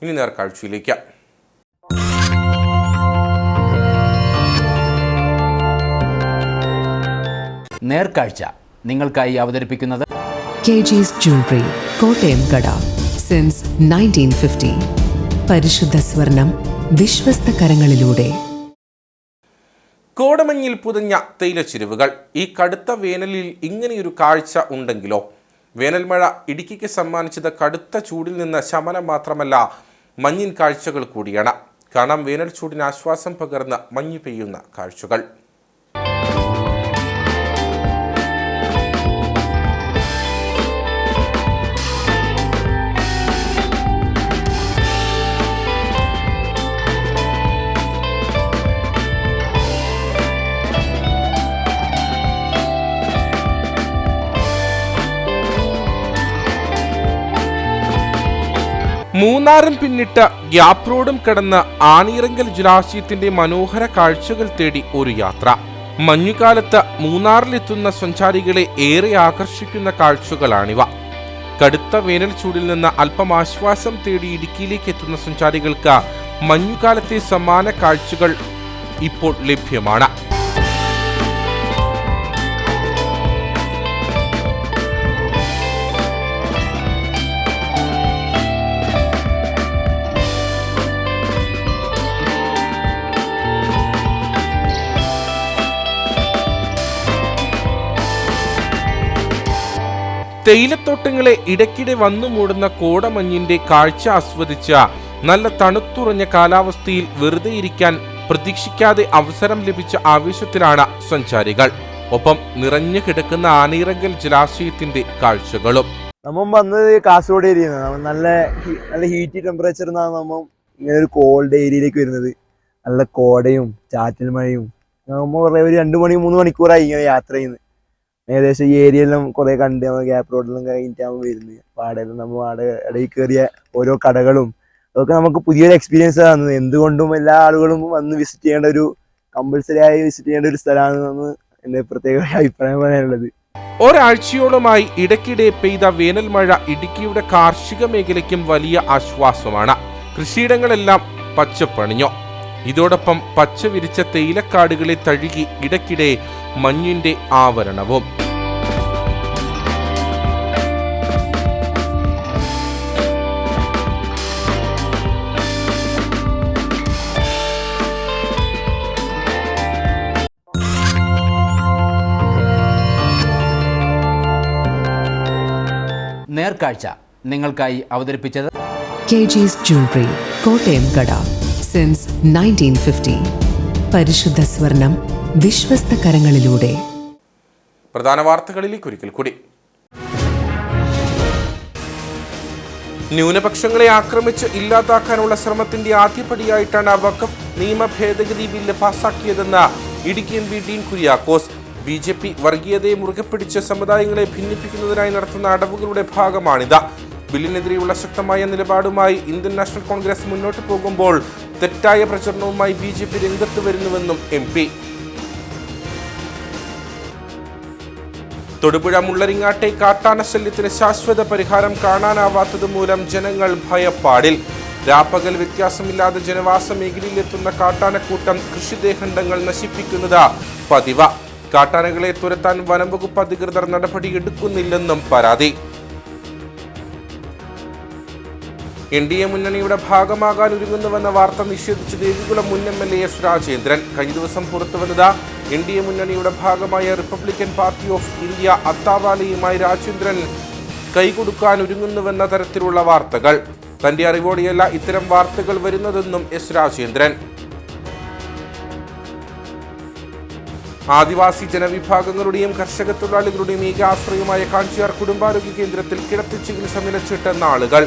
ഇനി നേർക്കാഴ്ചയിലേക്ക്. നേർക്കാഴ്ച നിങ്ങൾക്കായി അവതരിപ്പിക്കുന്നത് KG's Jewelry, കോട്ടയം കട. സിൻസ് 1950. പരിശുദ്ധ സ്വർണം വിശ്വസ്ത കരങ്ങളിലൂടെ. കോടമഞ്ഞിൽ പുതഞ്ഞ തേയിലച്ചിരുവുകൾ. ഈ കടുത്ത വേനലിൽ ഇങ്ങനെയൊരു കാഴ്ച ഉണ്ടെങ്കിലോ? വേനൽമഴ ഇടുക്കിക്ക് സമ്മാനിച്ചത് കടുത്ത ചൂടിൽ നിന്ന് ശമനം മാത്രമല്ല, മഞ്ഞിൻ കാഴ്ചകൾ കൂടിയാണ്. കാണാം വേനൽ ചൂടിന് ആശ്വാസം പകർന്ന് മഞ്ഞ് പെയ്യുന്ന കാഴ്ചകൾ. മൂന്നാറും പിന്നിട്ട ഗ്യാപ് റോഡും കടന്ന് ആണിയിറങ്കൽ ജലാശയത്തിന്റെ മനോഹര കാഴ്ചകൾ തേടി ഒരു യാത്ര. മഞ്ഞുകാലത്ത് മൂന്നാറിലെത്തുന്ന സഞ്ചാരികളെ ഏറെ ആകർഷിക്കുന്ന കാഴ്ചകളാണിവ. കടുത്ത വേനൽ ചൂടിൽ നിന്ന് അല്പം ആശ്വാസം തേടി ഇടുക്കിയിലേക്ക് എത്തുന്ന സഞ്ചാരികൾക്ക് മഞ്ഞുകാലത്തെ സമാന കാഴ്ചകൾ ഇപ്പോൾ ലഭ്യമാണ്. തേയിലത്തോട്ടങ്ങളെ ഇടയ്ക്കിടെ വന്നു മൂടുന്ന കോടമഞ്ഞിന്റെ കാഴ്ച ആസ്വദിച്ച നല്ല തണുത്തുറഞ്ഞ കാലാവസ്ഥയിൽ വെറുതെ ഇരിക്കാൻ പ്രതീക്ഷിക്കാതെ അവസരം ലഭിച്ച ആവേശത്തിലാണ് സഞ്ചാരികൾ. ഒപ്പം നിറഞ്ഞു കിടക്കുന്ന ആണിയിറങ്കൽ ജലാശയത്തിന്റെ കാഴ്ചകളും. നമ്മൾ വന്നത് കാസർഗോഡ് ഏരിയ നല്ല ഹീറ്റ് ടെമ്പറേച്ചർ നമ്മ ഇങ്ങനെ ഒരു കോൾഡ് ഏരിയയിലേക്ക് വരുന്നത്. നല്ല കോടയും ചാറ്റൽ മഴയും നമ്മൾ ഒരു 2-3 മണിക്കൂറായി ഇങ്ങനെ യാത്ര ചെയ്യുന്നത്. ഏകദേശം ഈ ഏരിയയിലും കുറെ കണ്ട് നമ്മൾ ഗ്യാപ് റോഡിലും കഴിഞ്ഞിട്ടാകുമ്പോൾ വരുന്നത്. പാടയിലും നമ്മൾ ഇടയിൽ കയറിയ ഓരോ കടകളും അതൊക്കെ നമുക്ക് പുതിയൊരു എക്സ്പീരിയൻസ് ആണ്. എന്തുകൊണ്ടും എല്ലാ ആളുകളും വന്ന് വിസിറ്റ് ചെയ്യേണ്ട ഒരു കമ്പൽസറി ആയി വിസിറ്റ് ചെയ്യേണ്ട ഒരു സ്ഥലമാണെന്ന് എൻ്റെ പ്രത്യേക അഭിപ്രായം പറയാനുള്ളത്. ഒരാഴ്ചയോളമായി ഇടയ്ക്കിടെ പെയ്ത വേനൽ മഴ ഇടുക്കിയുടെ കാർഷിക മേഖലയ്ക്കും വലിയ ആശ്വാസമാണ്. കൃഷിയിടങ്ങളെല്ലാം പച്ചപ്പണിഞ്ഞു. ഇതോടൊപ്പം പച്ച വിരിച്ച തേയിലക്കാടുകളെ തഴുകി ഇടയ്ക്കിടെ മഞ്ഞിന്റെ ആവരണവും. നേർക്കാഴ്ച നിങ്ങൾക്കായി അവതരിപ്പിച്ചത് KG's Jewelry, കോട്ടയം കട. സിൻസ് 1950. പരിശുദ്ധ സ്വർണം വിശ്വസ്ത കരങ്ങളിലൂടെ. പ്രധാന വാർത്തകളിലേക്ക് ഒരിക്കൽ കൂടി. ന്യൂനപക്ഷങ്ങളെ ആക്രമിച്ച് ഇല്ലാതാക്കാനുള്ള ശ്രമത്തിന്റെ ആദ്യപടിയായിട്ടാണ് വഖഫ് നിയമ ഭേദഗതി ബില്ല് പാസാക്കിയതെന്ന് ഇടുക്കി MP ഡീൻ കുര്യാക്കോസ്. BJP വർഗീയതയെ മുറുകെ പിടിച്ച് സമുദായങ്ങളെ ഭിന്നിപ്പിക്കുന്നതിനായി നടത്തുന്ന അടവുകളുടെ ഭാഗമാണിത്. ബില്ലിനെതിരെയുള്ള ശക്തമായ നിലപാടുമായി ഇന്ത്യൻ നാഷണൽ കോൺഗ്രസ് മുന്നോട്ട് പോകുമ്പോൾ തെറ്റായ പ്രചരണവുമായി BJP രംഗത്ത് വരുന്നുവെന്നും MP. തൊടുപുഴ മുള്ളരിങ്ങാട്ടെ കാട്ടാന ശല്യത്തിന് ശാശ്വത പരിഹാരം കാണാനാവാത്തത് മൂലം ജനങ്ങൾ ഭയപ്പാടിൽ. രാപ്പകൽ വ്യത്യാസമില്ലാതെ ജനവാസ മേഖലയിലെത്തുന്ന കാട്ടാനക്കൂട്ടം കൃഷിദേഹണ്ഡങ്ങൾ നശിപ്പിക്കുന്നത് പതിവ്. കാട്ടാനകളെ തുരത്താൻ വനംവകുപ്പ് അധികൃതർ നടപടിയെടുക്കുന്നില്ലെന്നും പരാതി. NDA മുന്നണിയുടെ ഭാഗമാകാൻ ഒരുങ്ങുന്നുവെന്ന വാർത്ത നിഷേധിച്ച് ദേവികുളം മുൻ MLA S. രാജേന്ദ്രൻ. കഴിഞ്ഞ ദിവസം പുറത്തുവന്നത് NDA മുന്നണിയുടെ ഭാഗമായ റിപ്പബ്ലിക്കൻ പാർട്ടി ഓഫ് ഇന്ത്യ അത്താവാലയുമായി രാജേന്ദ്രൻ കൈകൊടുക്കാൻ ഒരുങ്ങുന്നുവെന്ന തരത്തിലുള്ള വാർത്തകൾ. തന്റെ അറിവോടെയല്ല ഇത്തരം വാർത്തകൾ വരുന്നതെന്നും S. രാജേന്ദ്രൻ. ആദിവാസി ജനവിഭാഗങ്ങളുടെയും കർഷക തൊഴിലാളികളുടെയും ഏകാശ്രയമായ കാഞ്ചിയാർ കുടുംബാരോഗ്യ കേന്ദ്രത്തിൽ കിടത്തി ചികിത്സ നിലച്ചിട്ട നാളുകൾ.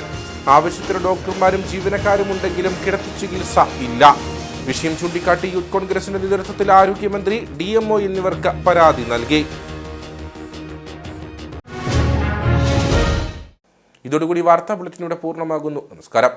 ആവശ്യത്തിന് ഡോക്ടർമാരും ജീവനക്കാരും ഉണ്ടെങ്കിലും കിടത്തി ചികിത്സ ഇല്ല. വിഷയം ചൂണ്ടിക്കാട്ടി യൂത്ത് കോൺഗ്രസിന്റെ നേതൃത്വത്തിൽ ആരോഗ്യമന്ത്രി, DMO എന്നിവർക്ക് പരാതി നൽകി. ഇതോടുകൂടി വാർത്താ ബുള്ളറ്റിനൂടെ പൂർണ്ണമാകുന്നു. നമസ്കാരം.